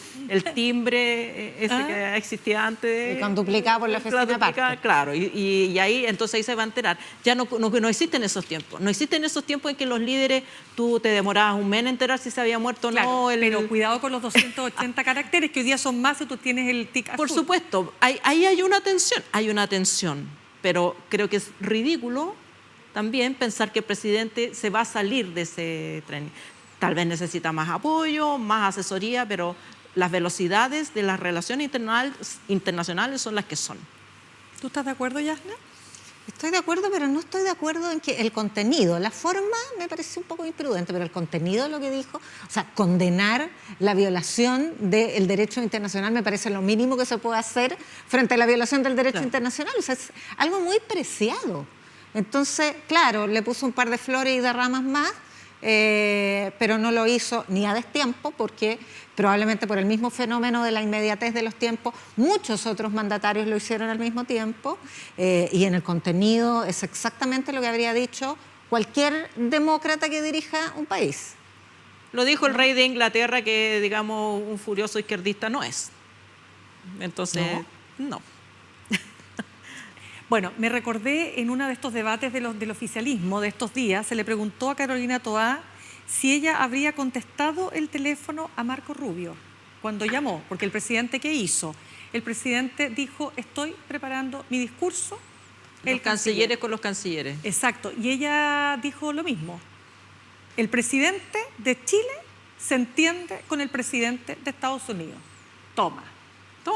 [SPEAKER 3] timbre ese que existía antes.
[SPEAKER 4] Y con duplicado por la oficina aparte.
[SPEAKER 3] Claro, y ahí entonces ahí se va a enterar. Ya no existen esos tiempos. No existen esos tiempos en que los líderes, tú te demorabas un mes en enterar si se había muerto o no.
[SPEAKER 2] Pero cuidado con los 280 caracteres, que hoy día son más si tú tienes el tic azul.
[SPEAKER 3] Por supuesto, ahí hay una tensión, pero creo que es ridículo también pensar que el presidente se va a salir de ese tren. Tal vez necesita más apoyo, más asesoría, pero las velocidades de las relaciones internacionales son las que son.
[SPEAKER 2] ¿Tú estás de acuerdo, Yasna?
[SPEAKER 4] Estoy de acuerdo, pero no estoy de acuerdo en que el contenido, la forma me parece un poco imprudente, pero el contenido de lo que dijo, o sea, condenar la violación del derecho internacional me parece lo mínimo que se puede hacer frente a la violación del derecho internacional. O sea, es algo muy preciado. Entonces, claro, le puso un par de flores y de ramas más, pero no lo hizo ni a destiempo, porque probablemente por el mismo fenómeno de la inmediatez de los tiempos, muchos otros mandatarios lo hicieron al mismo tiempo, y en el contenido es exactamente lo que habría dicho cualquier demócrata que dirija un país.
[SPEAKER 3] Lo dijo el rey de Inglaterra, que digamos un furioso izquierdista no es. Entonces, no.
[SPEAKER 2] Bueno, me recordé en uno de estos debates del oficialismo de estos días, se le preguntó a Carolina Toá si ella habría contestado el teléfono a Marco Rubio cuando llamó, porque el presidente, ¿qué hizo? El presidente dijo, estoy preparando mi discurso.
[SPEAKER 3] Los cancilleres con los cancilleres.
[SPEAKER 2] Exacto, y ella dijo lo mismo. El presidente de Chile se entiende con el presidente de Estados Unidos. Toma.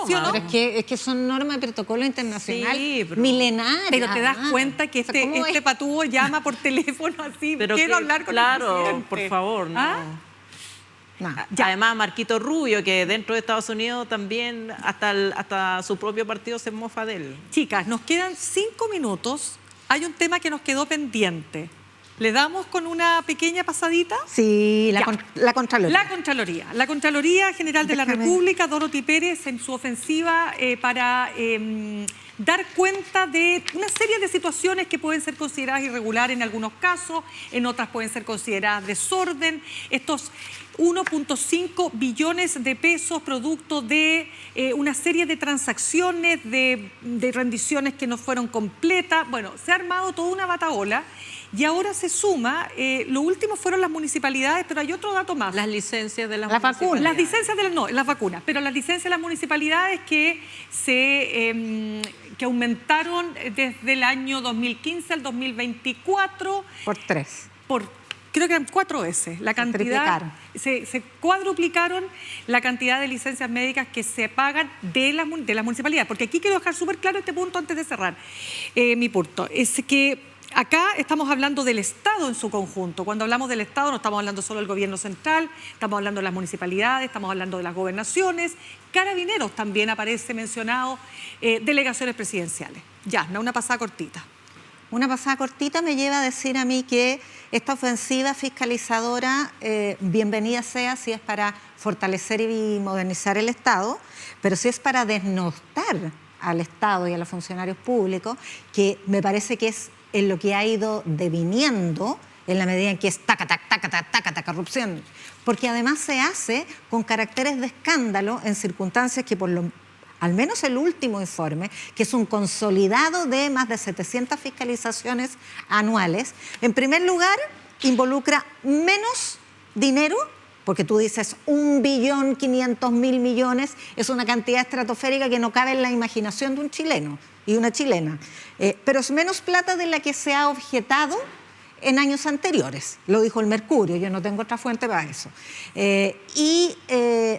[SPEAKER 4] ¿Sí o no? Pero es que son normas de protocolo internacional milenarias.
[SPEAKER 2] Pero te das cuenta que este patúo llama por teléfono así,
[SPEAKER 3] pero quiero hablar con el presidente. Claro, por favor, no. Además, Marquito Rubio, que dentro de Estados Unidos también hasta su propio partido se mofa de él.
[SPEAKER 2] Chicas, nos quedan 5 minutos. Hay un tema que nos quedó pendiente. ¿Le damos con una pequeña pasadita?
[SPEAKER 4] Sí, la Contraloría.
[SPEAKER 2] La Contraloría. La Contraloría General de la República, Dorothy Pérez, en su ofensiva para dar cuenta de una serie de situaciones que pueden ser consideradas irregulares en algunos casos, en otras pueden ser consideradas desorden. Estos 1.5 billones de pesos producto de una serie de transacciones, de rendiciones que no fueron completas. Bueno, se ha armado toda una batahola. Y ahora se suma, lo último fueron las municipalidades, pero hay otro dato más.
[SPEAKER 3] Las licencias de las
[SPEAKER 2] vacunas. Las licencias de las vacunas, pero las licencias de las municipalidades que aumentaron desde el año 2015 al 2024.
[SPEAKER 4] Por 3.
[SPEAKER 2] Creo que eran 4 veces. La cantidad, se cuadruplicaron la cantidad de licencias médicas que se pagan de las municipalidades. Porque aquí quiero dejar súper claro este punto antes de cerrar mi punto. Es que acá estamos hablando del Estado en su conjunto. Cuando hablamos del Estado no estamos hablando solo del gobierno central, estamos hablando de las municipalidades, estamos hablando de las gobernaciones, Carabineros también aparece mencionado, delegaciones presidenciales. Yasna, una pasada cortita.
[SPEAKER 4] Una pasada cortita me lleva a decir a mí que esta ofensiva fiscalizadora, bienvenida sea si es para fortalecer y modernizar el Estado, pero si es para desnostar al Estado y a los funcionarios públicos, que me parece que es en lo que ha ido deviniendo en la medida en que es taca, corrupción. Porque además se hace con caracteres de escándalo en circunstancias que al menos el último informe, que es un consolidado de más de 700 fiscalizaciones anuales, en primer lugar involucra menos dinero, porque tú dices 1.500.000.000.000, es una cantidad estratosférica que no cabe en la imaginación de un chileno y una chilena. Pero es menos plata de la que se ha objetado en años anteriores, lo dijo el Mercurio, yo no tengo otra fuente para eso.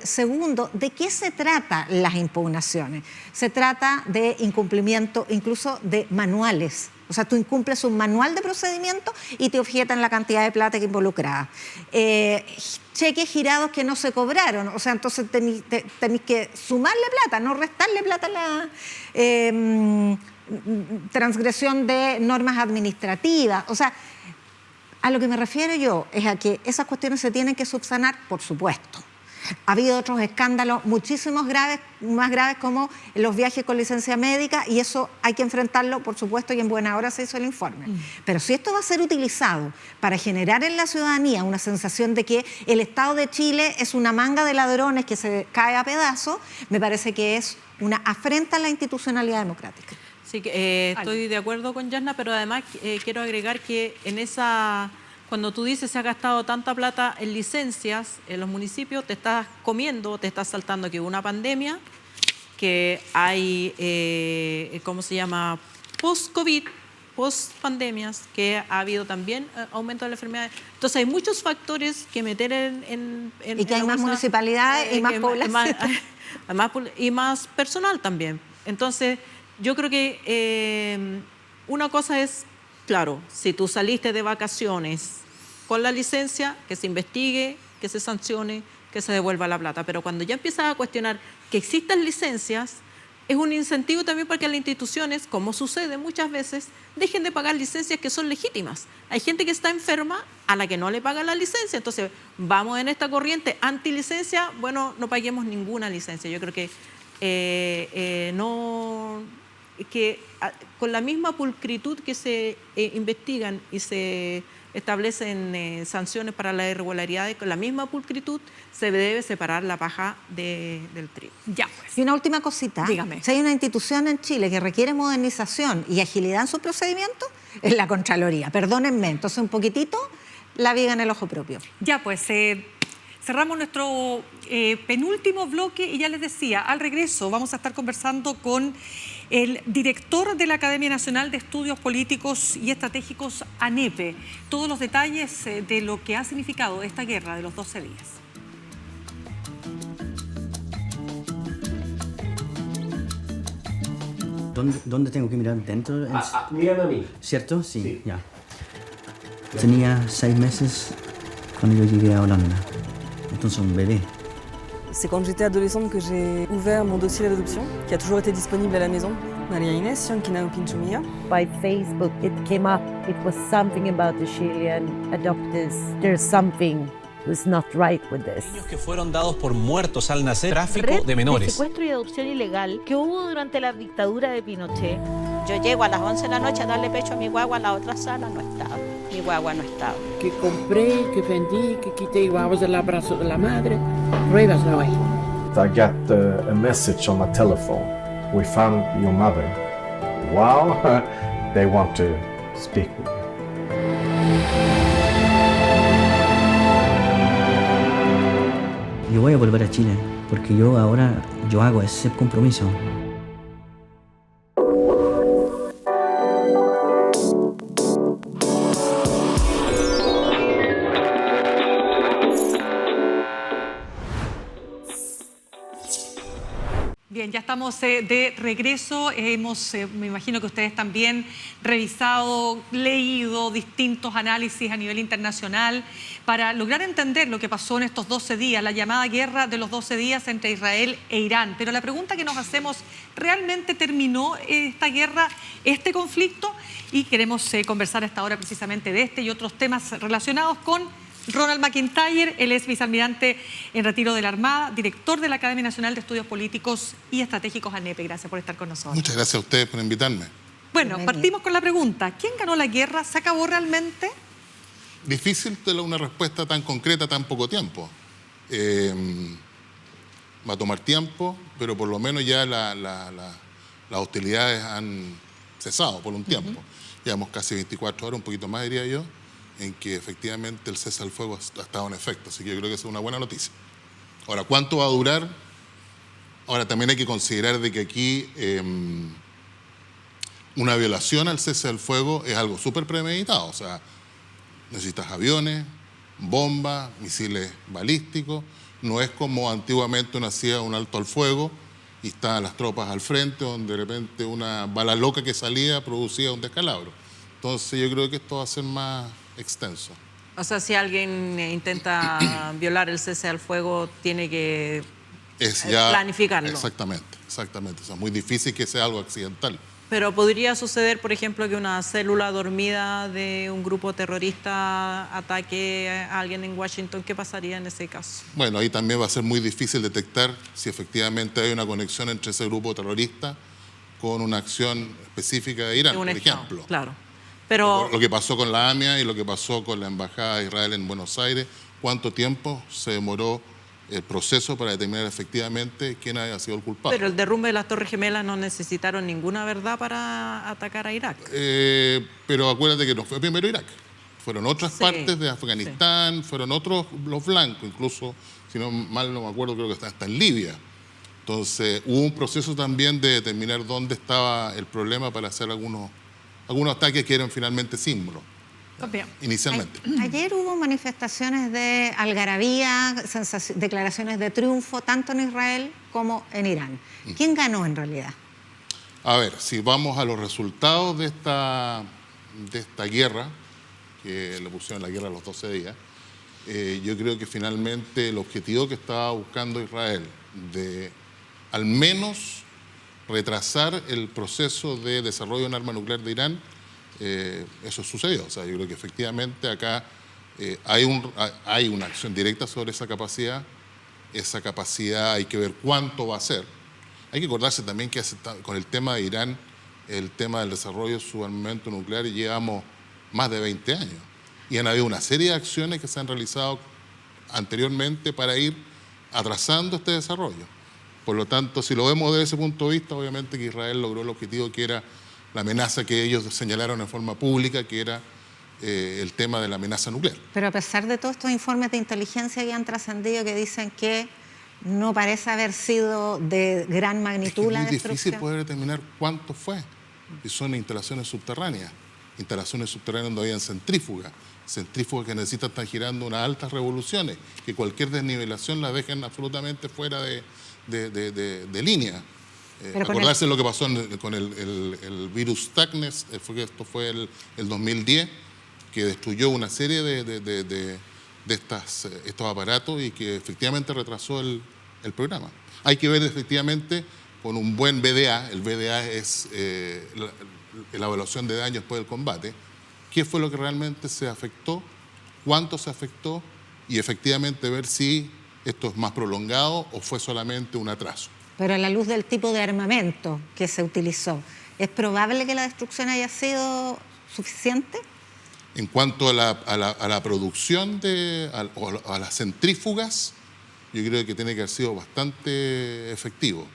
[SPEAKER 4] Segundo, ¿de qué se trata las impugnaciones? Se trata de incumplimiento incluso de manuales. O sea, tú incumples un manual de procedimiento y te objetan la cantidad de plata que involucrada. Cheques girados que no se cobraron, o sea, entonces tenéis que sumarle plata, no restarle plata a la transgresión de normas administrativas. O sea, a lo que me refiero yo es a que esas cuestiones se tienen que subsanar, por supuesto. Ha habido otros escándalos muchísimos más graves como los viajes con licencia médica, y eso hay que enfrentarlo, por supuesto, y en buena hora se hizo el informe. Pero si esto va a ser utilizado para generar en la ciudadanía una sensación de que el Estado de Chile es una manga de ladrones que se cae a pedazos, me parece que es una afrenta a la institucionalidad democrática.
[SPEAKER 3] Sí, estoy de acuerdo con Yasna, pero además quiero agregar que cuando tú dices se ha gastado tanta plata en licencias en los municipios, te estás comiendo, te estás saltando que hubo una pandemia, que hay, ¿cómo se llama? Post-COVID, post-pandemias, que ha habido también aumento de la enfermedad. Entonces hay muchos factores que meter en
[SPEAKER 4] y que hay más municipalidades y más población.
[SPEAKER 3] Y más personal también. Entonces, yo creo que una cosa es, claro, si tú saliste de vacaciones con la licencia, que se investigue, que se sancione, que se devuelva la plata. Pero cuando ya empiezas a cuestionar que existan licencias, es un incentivo también para que las instituciones, como sucede muchas veces, dejen de pagar licencias que son legítimas. Hay gente que está enferma a la que no le pagan la licencia. Entonces, vamos en esta corriente anti-licencia, bueno, no paguemos ninguna licencia. Yo creo que con la misma pulcritud que se investigan y se establecen sanciones para las irregularidades, con la misma pulcritud se debe separar la paja del trigo.
[SPEAKER 2] Ya, pues.
[SPEAKER 4] Y una última cosita.
[SPEAKER 2] Dígame.
[SPEAKER 4] Si hay una institución en Chile que requiere modernización y agilidad en sus procedimientos, es la Contraloría. Perdónenme, entonces un poquitito la viga en el ojo propio.
[SPEAKER 2] Ya, pues cerramos nuestro penúltimo bloque y ya les decía, al regreso vamos a estar conversando con el director de la Academia Nacional de Estudios Políticos y Estratégicos, ANEPE, todos los detalles de lo que ha significado esta guerra de los 12 días.
[SPEAKER 7] ¿Dónde tengo que mirar? ¿Dentro?
[SPEAKER 8] Mírame a mí.
[SPEAKER 7] ¿Cierto? Sí, ya. Tenía 6 meses cuando yo llegué a Holanda. Entonces un bébé.
[SPEAKER 10] C'est quand j'étais adolescente que j'ai ouvert mon dossier d'adoption, qui a toujours été disponible à la maison. Maria Inés, Yankina Upinchumia.
[SPEAKER 11] By Facebook, it came up. It was something about the Chilean adoptees. There's something who's not right with this.
[SPEAKER 12] Niños que fueron dados por muertos al nacer, tráfico de menores.
[SPEAKER 11] De secuestro y adopción ilegal que hubo durante la dictadura de Pinochet.
[SPEAKER 13] Yo llego a las 11 de la noche a darle pecho a mi guagua, a la otra sala no estaba. Mi guagua no estaba.
[SPEAKER 14] Que compré, que vendí, que quité guaguas del abrazo de la madre, pruebas no hay.
[SPEAKER 15] I got a message on my telephone. We found your mother. Wow, they want to speak with you.
[SPEAKER 7] Yo voy a volver a Chile porque yo hago ese compromiso.
[SPEAKER 2] Bien, ya estamos de regreso. Me imagino que ustedes también revisado, leído distintos análisis a nivel internacional para lograr entender lo que pasó en estos 12 días, la llamada guerra de los 12 días entre Israel e Irán. Pero la pregunta que nos hacemos, ¿realmente terminó esta guerra, este conflicto? Y queremos conversar a esta hora precisamente de este y otros temas relacionados con Ronald McIntyre. Él es vicealmirante en retiro de la Armada, director de la Academia Nacional de Estudios Políticos y Estratégicos, ANEPE. Gracias por estar con nosotros.
[SPEAKER 16] Muchas gracias a ustedes por invitarme.
[SPEAKER 2] Bueno, partimos con la pregunta. ¿Quién ganó la guerra? ¿Se acabó realmente?
[SPEAKER 16] Difícil tener una respuesta tan concreta, tan poco tiempo. Va a tomar tiempo, pero por lo menos ya las hostilidades han cesado por un tiempo. Llevamos casi 24 horas, un poquito más diría yo, en que efectivamente el cese al fuego ha estado en efecto. Así que yo creo que esa es una buena noticia. Ahora, ¿cuánto va a durar? Ahora, también hay que considerar de que aquí una violación al cese al fuego es algo súper premeditado. O sea, Necesitas aviones, bombas, misiles balísticos. No es como antiguamente uno hacía un alto al fuego y estaban las tropas al frente, donde de repente una bala loca que salía producía un descalabro. Entonces yo creo que esto va a ser más extenso.
[SPEAKER 3] O sea, si alguien intenta violar el cese al fuego, tiene que planificarlo.
[SPEAKER 16] Exactamente. O sea, es muy difícil que sea algo accidental.
[SPEAKER 3] Pero podría suceder, por ejemplo, que una célula dormida de un grupo terrorista ataque a alguien en Washington. ¿Qué pasaría en ese caso?
[SPEAKER 16] Bueno, ahí también va a ser muy difícil detectar si efectivamente hay una conexión entre ese grupo terrorista con una acción específica de Irán, por ejemplo.
[SPEAKER 3] Claro. Pero
[SPEAKER 16] lo que pasó con la AMIA y lo que pasó con la Embajada de Israel en Buenos Aires, ¿cuánto tiempo se demoró el proceso para determinar efectivamente quién haya sido el culpable?
[SPEAKER 3] Pero el derrumbe de las Torres Gemelas no necesitaron ninguna verdad para atacar a Irak.
[SPEAKER 16] Pero acuérdate que no fue primero Irak. Fueron otras partes de Afganistán, fueron otros, los blancos, incluso, si no mal no me acuerdo, creo que hasta en Libia. Entonces, hubo un proceso también de determinar dónde estaba el problema para hacer algunos ataques que eran finalmente símbolos. Inicialmente.
[SPEAKER 4] Ayer hubo manifestaciones de algarabía, declaraciones de triunfo, tanto en Israel como en Irán. ¿Quién ganó en realidad?
[SPEAKER 16] A ver, si vamos a los resultados de esta guerra, que le pusieron la guerra a los 12 días, yo creo que finalmente el objetivo que estaba buscando Israel de al menos retrasar el proceso de desarrollo de un arma nuclear de Irán, eso sucedió. O sea, yo creo que efectivamente acá hay una acción directa sobre esa capacidad. Esa capacidad hay que ver cuánto va a ser. Hay que acordarse también que con el tema de Irán, el tema del desarrollo de su armamento nuclear, llevamos más de 20 años. Y han habido una serie de acciones que se han realizado anteriormente para ir atrasando este desarrollo. Por lo tanto, si lo vemos desde ese punto de vista, obviamente que Israel logró el objetivo que era la amenaza que ellos señalaron en forma pública, que era el tema de la amenaza nuclear.
[SPEAKER 4] Pero a pesar de todos estos informes de inteligencia que han trascendido, que dicen que no parece haber sido de gran magnitud la destrucción.
[SPEAKER 16] Es muy difícil poder determinar cuánto fue. Y son instalaciones subterráneas donde habían centrífugas que necesitan estar girando unas altas revoluciones, que cualquier desnivelación la dejan absolutamente fuera de línea. Acordarse lo que pasó con el virus Tacnes, esto fue el 2010, que destruyó una serie de estos aparatos y que efectivamente retrasó el programa. Hay que ver efectivamente con un buen BDA, el BDA es la evaluación de daños después del combate, qué fue lo que realmente se afectó, cuánto se afectó y efectivamente ver si esto es más prolongado o fue solamente un atraso.
[SPEAKER 4] Pero a la luz del tipo de armamento que se utilizó, ¿es probable que la destrucción haya sido suficiente?
[SPEAKER 16] En cuanto a la producción a las centrífugas, yo creo que tiene que haber sido bastante efectivo.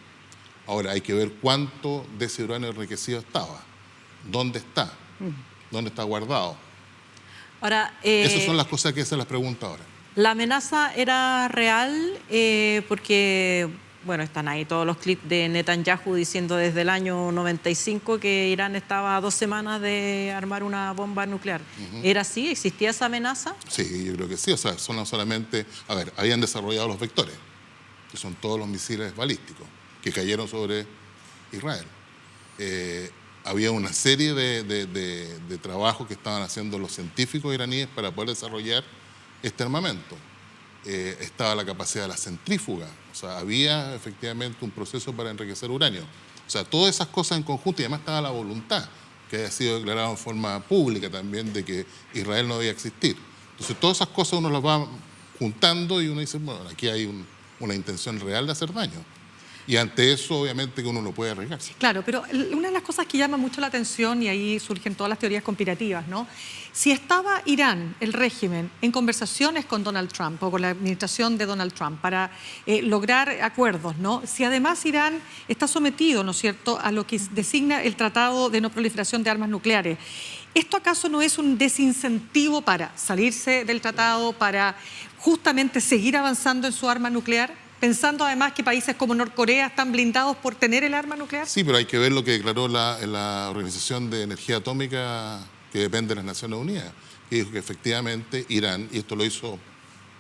[SPEAKER 16] Ahora, hay que ver cuánto de ese uranio enriquecido estaba, dónde está guardado.
[SPEAKER 3] Ahora,
[SPEAKER 16] esas son las cosas que se las pregunta ahora.
[SPEAKER 3] ¿La amenaza era real? Porque, bueno, están ahí todos los clips de Netanyahu diciendo desde el año 95 que Irán estaba a 2 semanas de armar una bomba nuclear. ¿Era así? ¿Existía esa amenaza?
[SPEAKER 16] Sí, yo creo que sí. O sea, son solamente... A ver, habían desarrollado los vectores, que son todos los misiles balísticos que cayeron sobre Israel. Había una serie de trabajos que estaban haciendo los científicos iraníes para poder desarrollar este armamento. Estaba la capacidad de la centrífuga, o sea, había efectivamente un proceso para enriquecer uranio. O sea, todas esas cosas en conjunto, y además estaba la voluntad, que haya sido declarada en forma pública también, de que Israel no debía existir. Entonces, todas esas cosas uno las va juntando y uno dice, bueno, aquí hay una intención real de hacer daño. Y ante eso, obviamente, que uno no puede arriesgarse.
[SPEAKER 2] Claro, pero una de las cosas que llama mucho la atención, y ahí surgen todas las teorías conspirativas, ¿no? Si estaba Irán, el régimen, en conversaciones con Donald Trump o con la administración de Donald Trump para lograr acuerdos, ¿no? Si además Irán está sometido, ¿no es cierto?, a lo que designa el Tratado de No Proliferación de Armas Nucleares, ¿esto acaso no es un desincentivo para salirse del tratado, para justamente seguir avanzando en su arma nuclear? Pensando además que países como Norcorea están blindados por tener el arma nuclear.
[SPEAKER 16] Sí, pero hay que ver lo que declaró la Organización de Energía Atómica que depende de las Naciones Unidas, que dijo que efectivamente Irán, y esto lo hizo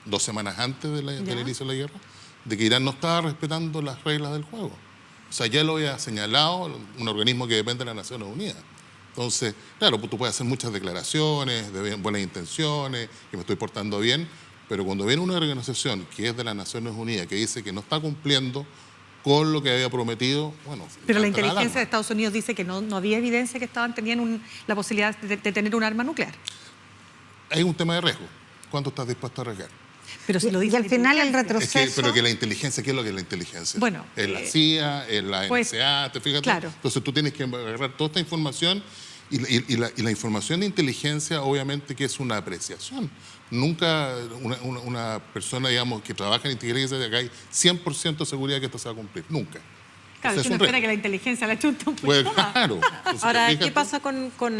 [SPEAKER 16] 2 semanas antes del inicio de la guerra, de que Irán no estaba respetando las reglas del juego. O sea, ya lo había señalado un organismo que depende de las Naciones Unidas. Entonces, claro, tú puedes hacer muchas declaraciones de buenas intenciones, que me estoy portando bien, pero cuando viene una organización que es de las Naciones Unidas, que dice que no está cumpliendo con lo que había prometido, bueno...
[SPEAKER 2] Pero la inteligencia de Estados Unidos dice que no había evidencia que tenían la posibilidad de tener un arma nuclear.
[SPEAKER 16] Hay un tema de riesgo. ¿Cuánto estás dispuesto a arriesgar?
[SPEAKER 2] Pero si lo dice
[SPEAKER 4] y al final el retroceso...
[SPEAKER 16] pero que la inteligencia, ¿qué es lo que es la inteligencia?
[SPEAKER 2] Bueno,
[SPEAKER 16] es la CIA, es la NSA, ¿te fijas?
[SPEAKER 2] Claro.
[SPEAKER 16] Entonces tú tienes que agarrar toda esta información y la información de inteligencia obviamente que es una apreciación. Nunca una persona, digamos, que trabaja en inteligencia de acá hay 100% de seguridad que esto se va a cumplir. Nunca.
[SPEAKER 2] Claro, si uno espera que la inteligencia la chunte un poquito más.
[SPEAKER 16] Claro.
[SPEAKER 3] Ahora, ¿qué pasa con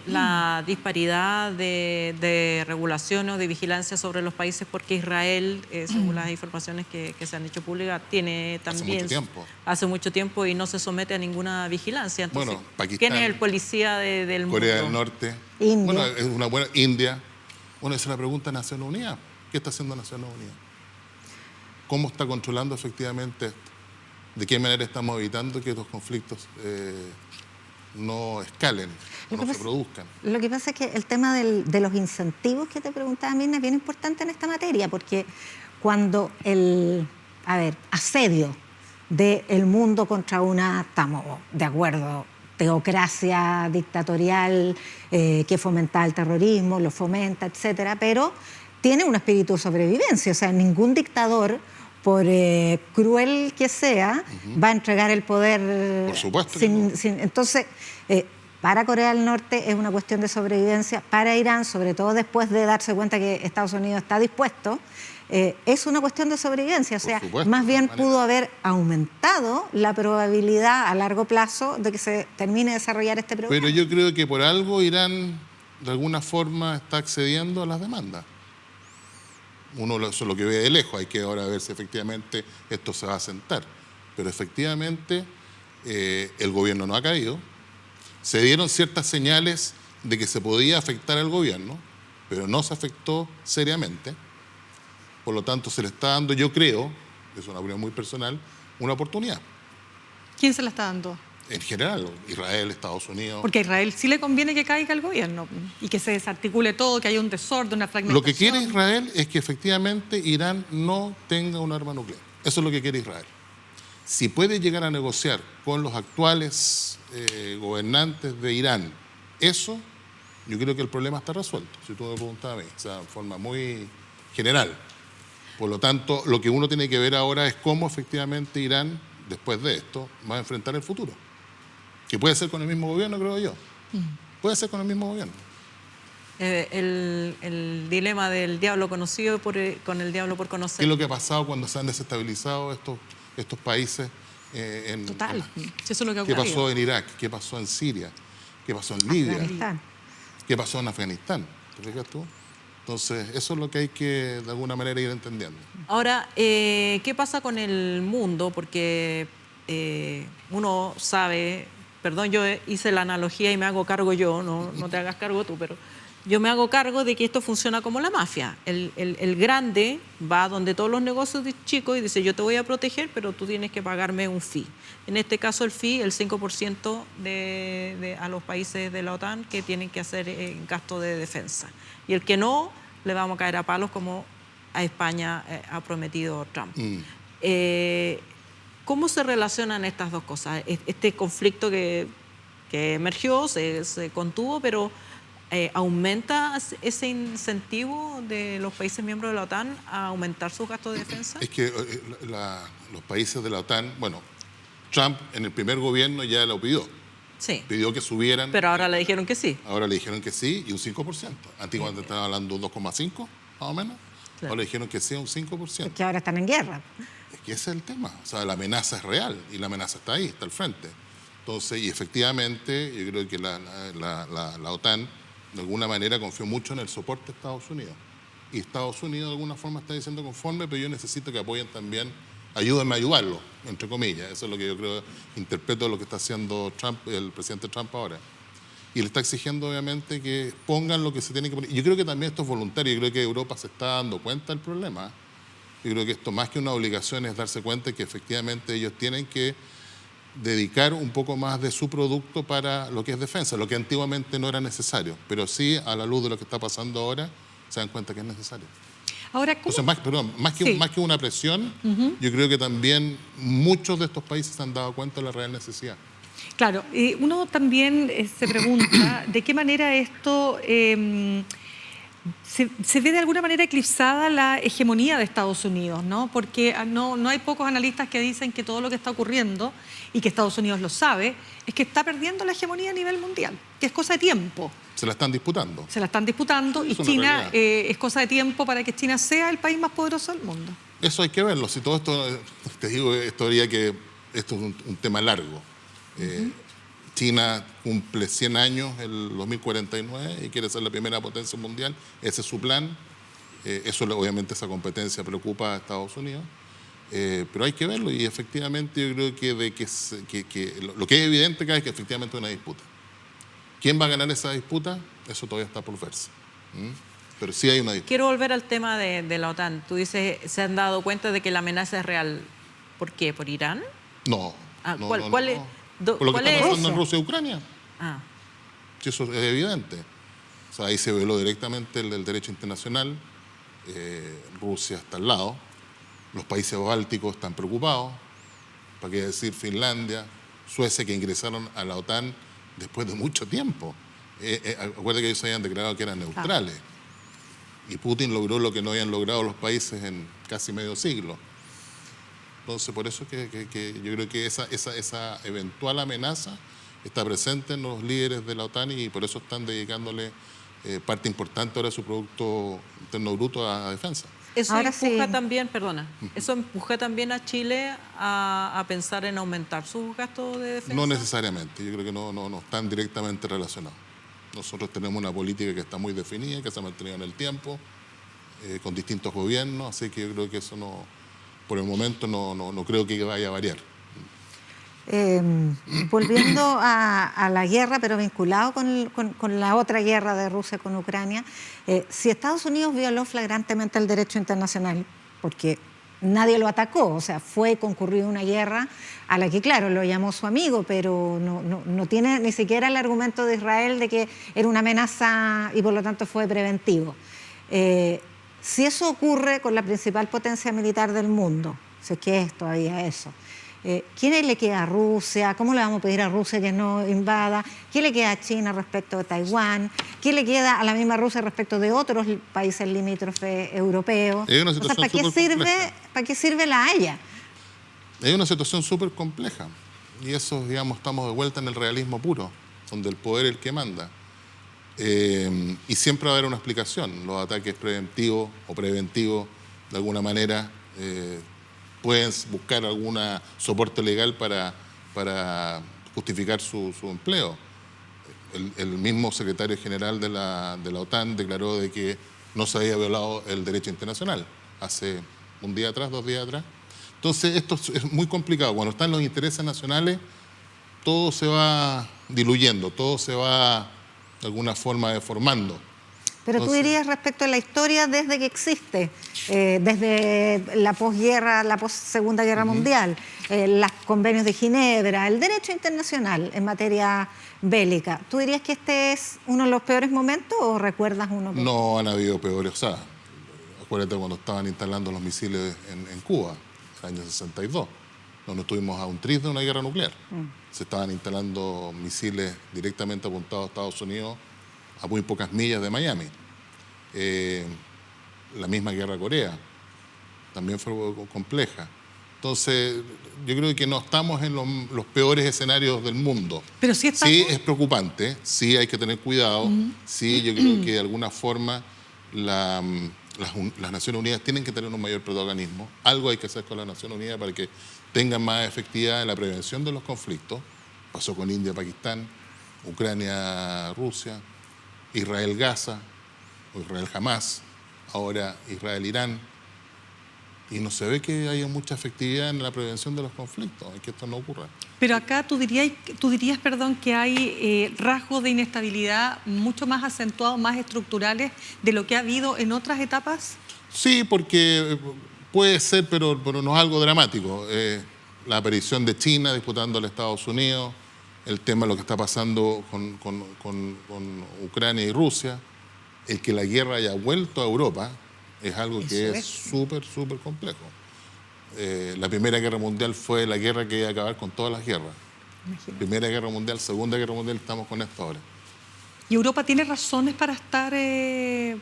[SPEAKER 3] la disparidad de regulación o de vigilancia sobre los países? Porque Israel, según las informaciones que se han hecho públicas, tiene también... Hace mucho tiempo y no se somete a ninguna vigilancia. Entonces,
[SPEAKER 16] bueno, Pakistán,
[SPEAKER 3] ¿quién es el policía del mundo?
[SPEAKER 16] Corea del Norte.
[SPEAKER 4] India.
[SPEAKER 16] Bueno, es una buena... India. Bueno, esa es la pregunta de Naciones Unidas. ¿Qué está haciendo Naciones Unidas? ¿Cómo está controlando efectivamente esto? ¿De qué manera estamos evitando que estos conflictos no escalen o no se produzcan?
[SPEAKER 4] Lo que pasa es que el tema de los incentivos que te preguntaba, Mirna, es bien importante en esta materia, porque cuando el asedio del mundo contra estamos de acuerdo, teocracia dictatorial que fomenta el terrorismo, lo fomenta, etcétera, pero tiene un espíritu de sobrevivencia. O sea, ningún dictador, por cruel que sea, va a entregar el poder.
[SPEAKER 16] Por supuesto.
[SPEAKER 4] Entonces, para Corea del Norte es una cuestión de sobrevivencia, para Irán, sobre todo después de darse cuenta que Estados Unidos está dispuesto, es una cuestión de sobrevivencia. O sea, más bien pudo haber aumentado la probabilidad a largo plazo de que se termine de desarrollar este programa.
[SPEAKER 16] Pero yo creo que por algo Irán de alguna forma está accediendo a las demandas. Uno eso es lo que ve de lejos, hay que ahora ver si efectivamente esto se va a sentar. Pero efectivamente el gobierno no ha caído. Se dieron ciertas señales de que se podía afectar al gobierno, pero no se afectó seriamente. Por lo tanto, se le está dando, yo creo, es una opinión muy personal, una oportunidad.
[SPEAKER 2] ¿Quién se la está dando?
[SPEAKER 16] En general, Israel, Estados Unidos.
[SPEAKER 2] Porque a Israel sí le conviene que caiga el gobierno y que se desarticule todo, que haya un desorden, una fragmentación.
[SPEAKER 16] Lo que quiere Israel es que efectivamente Irán no tenga un arma nuclear. Eso es lo que quiere Israel. Si puede llegar a negociar con los actuales gobernantes de Irán eso, yo creo que el problema está resuelto, si tú me preguntas a mí, o sea, de forma muy general. Por lo tanto, lo que uno tiene que ver ahora es cómo efectivamente Irán, después de esto, va a enfrentar el futuro. Que puede ser con el mismo gobierno, creo yo. Puede ser con el mismo gobierno.
[SPEAKER 3] El dilema del diablo conocido con el diablo por conocer.
[SPEAKER 16] ¿Qué es lo que ha pasado cuando se han desestabilizado estos países?
[SPEAKER 2] Total. Eso es lo que ha
[SPEAKER 16] ¿Qué
[SPEAKER 2] ocurrido.
[SPEAKER 16] pasó en Irak? ¿Qué pasó en Siria? ¿Qué pasó en Libia? ¿Qué pasó en Afganistán? ¿Te fijas tú? Entonces, eso es lo que hay que, de alguna manera, ir entendiendo.
[SPEAKER 3] Ahora, ¿qué pasa con el mundo? Porque uno sabe, perdón, yo hice la analogía y me hago cargo yo, no te hagas cargo tú, pero yo me hago cargo de que esto funciona como la mafia. El grande va donde todos los negocios de chicos y dice, yo te voy a proteger, pero tú tienes que pagarme un fee. En este caso, el fee, el 5% a los países de la OTAN que tienen que hacer gasto de defensa. Y el que no, le vamos a caer a palos como a España ha prometido Trump. ¿Cómo se relacionan estas dos cosas? Este conflicto que emergió, se contuvo, pero ¿aumenta ese incentivo de los países miembros de la OTAN a aumentar sus gastos de defensa?
[SPEAKER 16] Es que los países de la OTAN, bueno, Trump en el primer gobierno ya lo pidió.
[SPEAKER 3] Sí.
[SPEAKER 16] Pidió que subieran.
[SPEAKER 3] Pero ahora le dijeron que sí.
[SPEAKER 16] Ahora le dijeron que sí y un 5%. Antiguamente estaban hablando de 2,5, más o menos. Claro. Ahora le dijeron que sí, un 5%.
[SPEAKER 4] Es que ahora están en guerra.
[SPEAKER 16] Es que ese es el tema. O sea, la amenaza es real y la amenaza está ahí, está al frente. Entonces, y efectivamente, yo creo que la OTAN, de alguna manera, confió mucho en el soporte de Estados Unidos. Y Estados Unidos, de alguna forma, está diciendo conforme, pero yo necesito que apoyen también, ayúdenme a ayudarlo, entre comillas. Eso es lo que yo creo, interpreto lo que está haciendo Trump, el presidente Trump ahora. y le está exigiendo obviamente que pongan lo que se tiene que poner. Yo creo que también esto es voluntario, yo creo que Europa se está dando cuenta del problema. Yo creo que esto más que una obligación es darse cuenta que efectivamente ellos tienen que dedicar un poco más de su producto para lo que es defensa, lo que antiguamente no era necesario, pero sí a la luz de lo que está pasando ahora se dan cuenta que es necesario.
[SPEAKER 2] Ahora,
[SPEAKER 16] entonces, más que una presión, yo creo que también muchos de estos países se han dado cuenta de la real necesidad.
[SPEAKER 2] Claro, uno también se pregunta de qué manera esto se ve de alguna manera eclipsada la hegemonía de Estados Unidos, ¿no? Porque no hay pocos analistas que dicen que todo lo que está ocurriendo, y que Estados Unidos lo sabe, es que está perdiendo la hegemonía a nivel mundial, que es cosa de tiempo.
[SPEAKER 16] Se la están disputando.
[SPEAKER 2] Se la están disputando y China es cosa de tiempo para que China sea el país más poderoso del mundo.
[SPEAKER 16] Eso hay que verlo. Si todo esto, te digo, esto es un tema largo. China cumple 100 años el 2049 y quiere ser la primera potencia mundial. Ese es su plan. Eso obviamente esa competencia preocupa a Estados Unidos. Pero hay que verlo y efectivamente yo creo que lo que es evidente acá es que efectivamente hay una disputa. ¿Quién va a ganar esa disputa? Eso todavía está por verse. Pero sí hay una disputa.
[SPEAKER 3] Quiero volver al tema de la OTAN. Tú dices, se han dado cuenta de que la amenaza es real. ¿Por qué? ¿Por Irán?
[SPEAKER 16] No.
[SPEAKER 3] ¿Cuál es?
[SPEAKER 16] Por lo que está pasando en Rusia y Ucrania.
[SPEAKER 3] Sí,
[SPEAKER 16] eso es evidente. O sea, ahí se violó directamente el derecho internacional. Rusia está al lado. Los países bálticos están preocupados. ¿Para qué decir Finlandia, Suecia, que ingresaron a la OTAN después de mucho tiempo? Acuérdate que ellos habían declarado que eran neutrales. Y Putin logró lo que no habían logrado los países en casi medio siglo. Entonces, por eso que yo creo que esa eventual amenaza está presente en los líderes de la OTAN y por eso están dedicándole parte importante ahora de su Producto Interno Bruto a defensa.
[SPEAKER 3] Eso empuja también, eso empuja también a Chile a pensar en aumentar sus gastos de defensa.
[SPEAKER 16] No necesariamente, yo creo que no están directamente relacionados. Nosotros tenemos una política que está muy definida, que se ha mantenido en el tiempo, con distintos gobiernos, así que yo creo que eso por el momento no creo que vaya a variar.
[SPEAKER 4] Volviendo a la guerra, pero vinculado con la otra guerra de Rusia con Ucrania, si Estados Unidos violó flagrantemente el derecho internacional, porque nadie lo atacó, o sea, fue concurrida una guerra a la que, claro, lo llamó su amigo, pero no tiene ni siquiera el argumento de Israel de que era una amenaza y por lo tanto fue preventivo. Si eso ocurre con la principal potencia militar del mundo, si es que es todavía eso, ¿quién le queda a Rusia? ¿Cómo le vamos a pedir a Rusia que no invada? ¿Qué le queda a China respecto de Taiwán? ¿Qué le queda a la misma Rusia respecto de otros países limítrofes europeos? O sea, ¿para qué sirve la Haya?
[SPEAKER 16] Es una situación súper compleja y eso, digamos, estamos de vuelta en el realismo puro, donde el poder es el que manda. Y siempre va a haber una explicación. Los ataques preventivos o preventivos, de alguna manera, pueden buscar algún soporte legal para justificar su empleo. El mismo secretario general de la OTAN declaró de que no se había violado el derecho internacional hace un día atrás, 2 días atrás. Entonces, esto es muy complicado. Cuando están los intereses nacionales, todo se va diluyendo, todo se va de alguna forma deformando.
[SPEAKER 4] Pero tú dirías respecto a la historia desde que existe, desde la posguerra, la post-Segunda Guerra Mundial, los convenios de Ginebra, el derecho internacional en materia bélica, ¿tú dirías que este es uno de los peores momentos o recuerdas uno?
[SPEAKER 16] No, han habido peores. O sea, acuérdate cuando estaban instalando los misiles en Cuba, en el año 62, donde estuvimos a un tris de una guerra nuclear. Se estaban instalando misiles directamente apuntados a Estados Unidos a muy pocas millas de Miami. La misma guerra Corea también fue compleja. Entonces, yo creo que no estamos en los peores escenarios del mundo.
[SPEAKER 2] Pero sí estamos.
[SPEAKER 16] Sí es preocupante, sí hay que tener cuidado, sí yo creo que de alguna forma las Naciones Unidas tienen que tener un mayor protagonismo. Algo hay que hacer con las Naciones Unidas para que tengan más efectividad en la prevención de los conflictos. Pasó con India, Pakistán, Ucrania, Rusia, Israel-Gaza, o Israel-Hamás, ahora Israel-Irán. Y no se ve que haya mucha efectividad en la prevención de los conflictos, en que esto no ocurra.
[SPEAKER 2] Pero acá tú dirías, perdón, que hay rasgos de inestabilidad mucho más acentuados, más estructurales de lo que ha habido en otras etapas.
[SPEAKER 16] Sí, porque puede ser, pero no es algo dramático. La aparición de China disputando a Estados Unidos, el tema de lo que está pasando con Ucrania y Rusia, el que la guerra haya vuelto a Europa es algo que es súper, súper complejo. La Primera Guerra Mundial fue la guerra que iba a acabar con todas las guerras. Imagínate. Primera Guerra Mundial, Segunda Guerra Mundial, estamos con esto ahora.
[SPEAKER 2] ¿Y Europa tiene razones para estar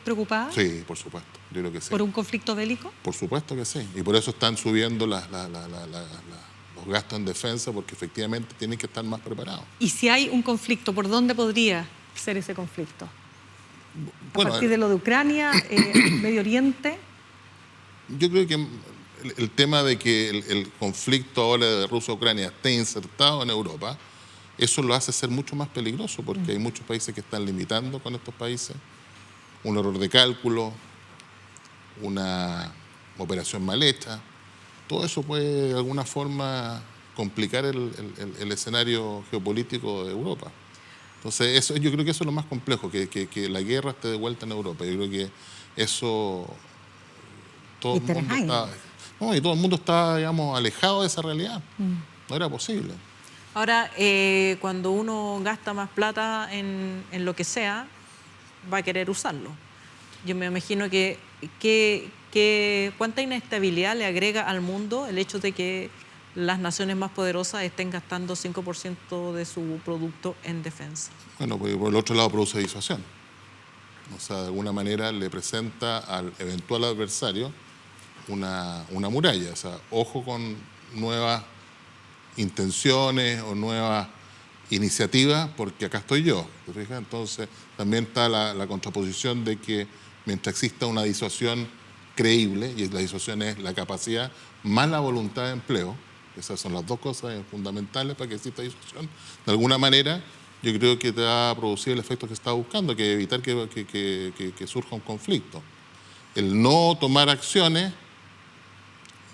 [SPEAKER 2] preocupada?
[SPEAKER 16] Sí, por supuesto, yo creo que sí.
[SPEAKER 2] ¿Por un conflicto bélico?
[SPEAKER 16] Por supuesto que sí, y por eso están subiendo los gastos en defensa, porque efectivamente tienen que estar más preparados.
[SPEAKER 2] ¿Y si hay un conflicto, por dónde podría ser ese conflicto? ¿A partir de lo de Ucrania, Medio Oriente?
[SPEAKER 16] Yo creo que el tema de que el conflicto ahora de Rusia-Ucrania esté insertado en Europa, eso lo hace ser mucho más peligroso, porque hay muchos países que están limitando con estos países. Un error de cálculo, una operación mal hecha, todo eso puede de alguna forma complicar el escenario geopolítico de Europa. Entonces, yo creo que eso es lo más complejo, que la guerra esté de vuelta en Europa. Yo creo que eso... Todo el mundo está, digamos, alejado de esa realidad. No era posible.
[SPEAKER 3] Ahora, cuando uno gasta más plata en lo que sea, va a querer usarlo. Yo me imagino que cuánta inestabilidad le agrega al mundo el hecho de que las naciones más poderosas estén gastando 5% de su producto en defensa.
[SPEAKER 16] Bueno, porque por el otro lado produce disuasión. O sea, de alguna manera le presenta al eventual adversario una muralla. O sea, ojo con nuevas intenciones o nuevas iniciativas, porque acá estoy yo. ¿Te fijas? Entonces, también está la contraposición de que mientras exista una disuasión creíble, y la disuasión es la capacidad más la voluntad de empleo, esas son las dos cosas fundamentales para que exista disuasión, de alguna manera yo creo que te va a producir el efecto que está buscando, que es evitar que surja un conflicto. El no tomar acciones,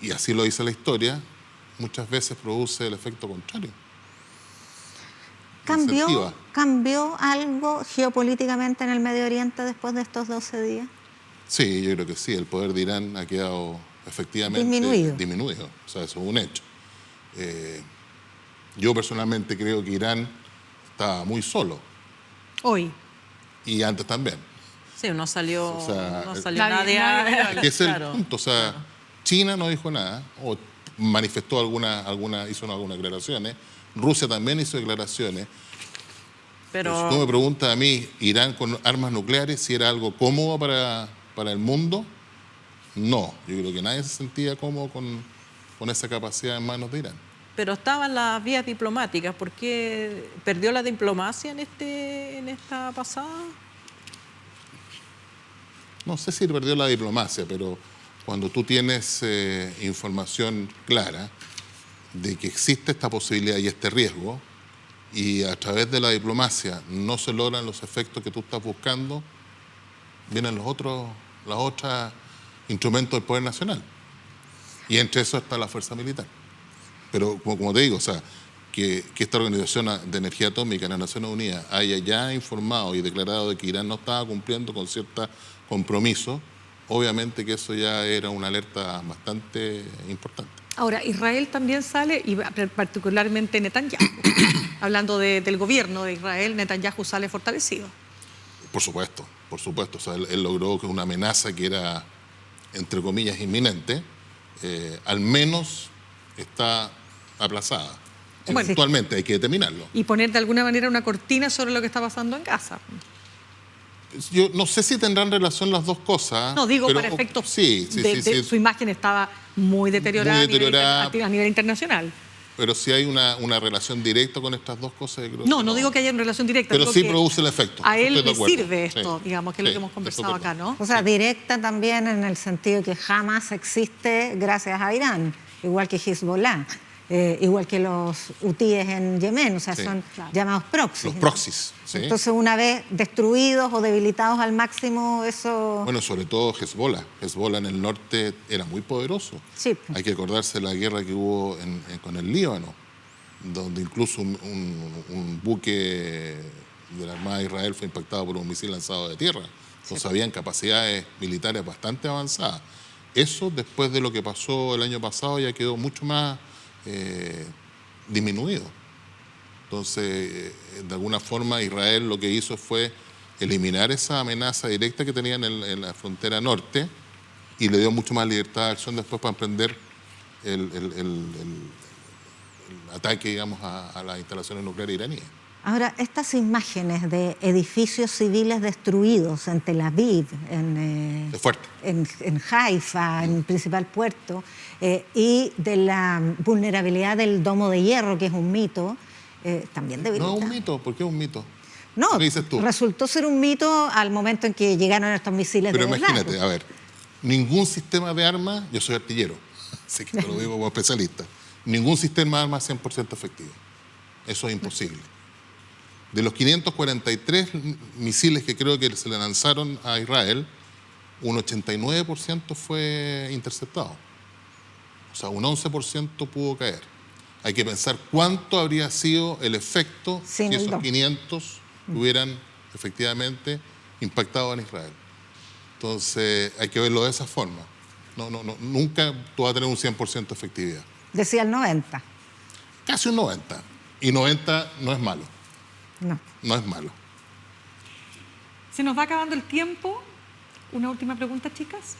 [SPEAKER 16] y así lo dice la historia, muchas veces produce el efecto contrario.
[SPEAKER 4] ¿Cambió algo geopolíticamente en el Medio Oriente después de estos 12 días?
[SPEAKER 16] Sí, yo creo que sí. El poder de Irán ha quedado efectivamente disminuido. O sea, eso es un hecho. Yo personalmente creo que Irán está muy solo.
[SPEAKER 2] Hoy.
[SPEAKER 16] Y antes también.
[SPEAKER 3] Sí, no salió,
[SPEAKER 2] nadie.
[SPEAKER 16] Que es el punto. O sea, China no dijo nada, o manifestó hizo algunas declaraciones. Rusia también hizo declaraciones. Pero si tú me preguntas a mí, Irán con armas nucleares, si era algo cómodo para el mundo, no. Yo creo que nadie se sentía cómodo con esa capacidad en manos de Irán.
[SPEAKER 3] Pero estaban las vías diplomáticas. ¿Por qué perdió la diplomacia en esta pasada?
[SPEAKER 16] No sé si perdió la diplomacia, pero cuando tú tienes información clara de que existe esta posibilidad y este riesgo, y a través de la diplomacia no se logran los efectos que tú estás buscando, vienen los otros instrumentos del poder nacional. Y entre eso está la fuerza militar. Pero como te digo, o sea, que esta Organización de Energía Atómica en las Naciones Unidas haya ya informado y declarado de que Irán no estaba cumpliendo con ciertos compromisos, obviamente que eso ya era una alerta bastante importante.
[SPEAKER 2] Ahora, Israel también sale, y particularmente Netanyahu, hablando del gobierno de Israel, Netanyahu sale fortalecido.
[SPEAKER 16] Por supuesto. O sea, él logró que una amenaza que era, entre comillas, inminente, al menos está aplazada.
[SPEAKER 2] Bueno,
[SPEAKER 16] actualmente hay que determinarlo.
[SPEAKER 2] Y poner de alguna manera una cortina sobre lo que está pasando en Gaza.
[SPEAKER 16] Yo no sé si tendrán relación las dos cosas.
[SPEAKER 2] No, digo,
[SPEAKER 16] pero,
[SPEAKER 2] para efectos
[SPEAKER 16] sí.
[SPEAKER 2] Su imagen estaba muy deteriorada, a nivel internacional.
[SPEAKER 16] Pero si hay una relación directa con estas dos cosas. Creo
[SPEAKER 2] no digo que haya una relación directa.
[SPEAKER 16] Pero sí produce el efecto.
[SPEAKER 2] A él le sirve esto, digamos, que es lo que hemos conversado acá, ¿no?
[SPEAKER 4] O sea, directa también en el sentido que jamás existe gracias a Irán, igual que Hezbollah. Igual que los hutíes en Yemen, o sea, son llamados proxies.
[SPEAKER 16] Los proxies, sí.
[SPEAKER 4] Entonces, una vez destruidos o debilitados al máximo, eso...
[SPEAKER 16] Bueno, sobre todo Hezbollah. Hezbollah en el norte era muy poderoso.
[SPEAKER 4] Sí.
[SPEAKER 16] Hay que acordarse de la guerra que hubo con el Líbano. donde incluso un buque de la Armada de Israel fue impactado por un misil lanzado de tierra. Entonces habían capacidades militares bastante avanzadas. Eso, después de lo que pasó el año pasado, ya quedó mucho más disminuido. Entonces, de alguna forma, Israel lo que hizo fue eliminar esa amenaza directa que tenían en la frontera norte y le dio mucho más libertad de acción después para emprender el ataque, digamos, a las instalaciones nucleares iraníes.
[SPEAKER 4] Ahora, estas imágenes de edificios civiles destruidos en Tel Aviv, en Haifa, en el principal puerto, y de la vulnerabilidad del domo de hierro, que es un mito, también debilita.
[SPEAKER 16] No es un mito, ¿por qué es un mito?
[SPEAKER 4] No,
[SPEAKER 16] ¿qué dices tú?
[SPEAKER 4] Resultó ser un mito al momento en que llegaron estos misiles de verdad.
[SPEAKER 16] Pero imagínate, a ver, ningún sistema de armas, yo soy artillero, así que te lo digo como especialista, ningún sistema de armas es 100% efectivo. Eso es imposible. De los 543 misiles que creo que se le lanzaron a Israel, un 89% fue interceptado. O sea, un 11% pudo caer. Hay que pensar cuánto habría sido el efecto si esos 500 hubieran efectivamente impactado en Israel. Entonces, hay que verlo de esa forma. Nunca tú vas a tener un 100% efectividad.
[SPEAKER 4] Decía el 90.
[SPEAKER 16] Casi un 90. Y 90 no es malo. No es malo.
[SPEAKER 2] Se nos va acabando el tiempo. Una última pregunta, chicas.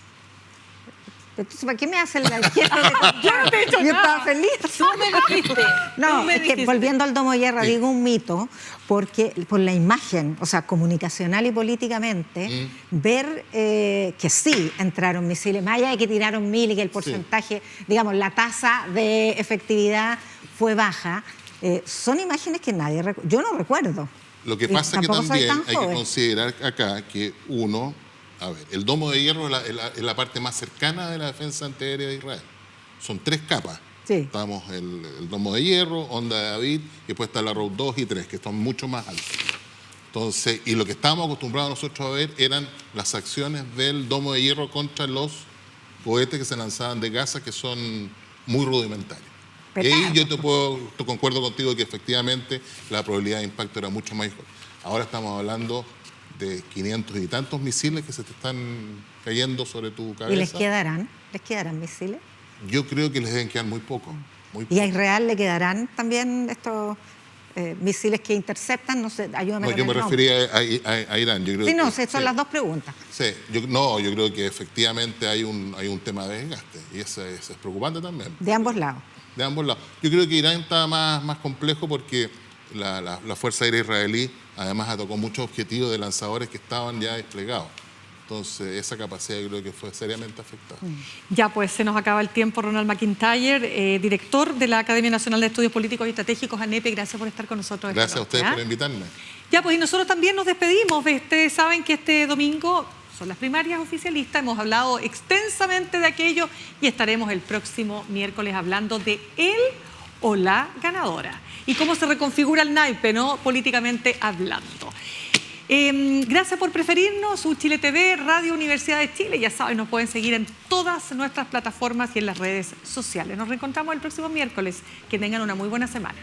[SPEAKER 4] Entonces, ¿para qué me hacen la izquierda?
[SPEAKER 2] Yo no te he hecho
[SPEAKER 4] Yo
[SPEAKER 2] nada.
[SPEAKER 4] estaba feliz.
[SPEAKER 3] Tú me dijiste.
[SPEAKER 4] No, es que volviendo al domo de hierro, digo un mito, porque por la imagen, o sea, comunicacional y políticamente, ver que sí entraron misiles, más allá de que tiraron 1000 y que el porcentaje, digamos, la tasa de efectividad fue baja, son imágenes que nadie recuerda. Yo no recuerdo.
[SPEAKER 16] Lo que pasa es que también hay que considerar acá que a ver, el domo de hierro es la parte más cercana de la defensa antiaérea de Israel. Son 3 capas.
[SPEAKER 4] Sí.
[SPEAKER 16] Estamos el domo de hierro, Onda de David, y después está la Road 2 y 3, que están mucho más altos. Entonces, y lo que estábamos acostumbrados nosotros a ver eran las acciones del domo de hierro contra los cohetes que se lanzaban de Gaza, que son muy rudimentarios. Y yo te concuerdo contigo que efectivamente la probabilidad de impacto era mucho mayor. Ahora estamos hablando de 500 y tantos misiles que se te están cayendo sobre tu cabeza.
[SPEAKER 4] ¿Y les quedarán misiles?
[SPEAKER 16] Yo creo que les deben quedar muy poco.
[SPEAKER 4] ¿Y a Israel le quedarán también estos misiles que interceptan? No sé, ayúdame con
[SPEAKER 16] yo me refería a Irán. Yo creo
[SPEAKER 4] son las dos preguntas.
[SPEAKER 16] Sí, yo creo que efectivamente hay un tema de desgaste y eso es preocupante también.
[SPEAKER 4] De ambos lados.
[SPEAKER 16] De ambos lados. Yo creo que Irán está más complejo porque la Fuerza Aérea Israelí además atacó muchos objetivos de lanzadores que estaban ya desplegados. Entonces, esa capacidad yo creo que fue seriamente afectada.
[SPEAKER 2] Ya, pues se nos acaba el tiempo. Ronald McIntyre, director de la Academia Nacional de Estudios Políticos y Estratégicos, ANEPE, gracias por estar con nosotros.
[SPEAKER 16] Gracias a ustedes por invitarme.
[SPEAKER 2] Ya, pues y nosotros también nos despedimos. Ustedes saben que este domingo son las primarias oficialistas, hemos hablado extensamente de aquello y estaremos el próximo miércoles hablando de él o la ganadora y cómo se reconfigura el naipe, ¿no? Políticamente hablando. Gracias por preferirnos, Chile TV, Radio Universidad de Chile. Ya saben, nos pueden seguir en todas nuestras plataformas y en las redes sociales. Nos reencontramos el próximo miércoles. Que tengan una muy buena semana.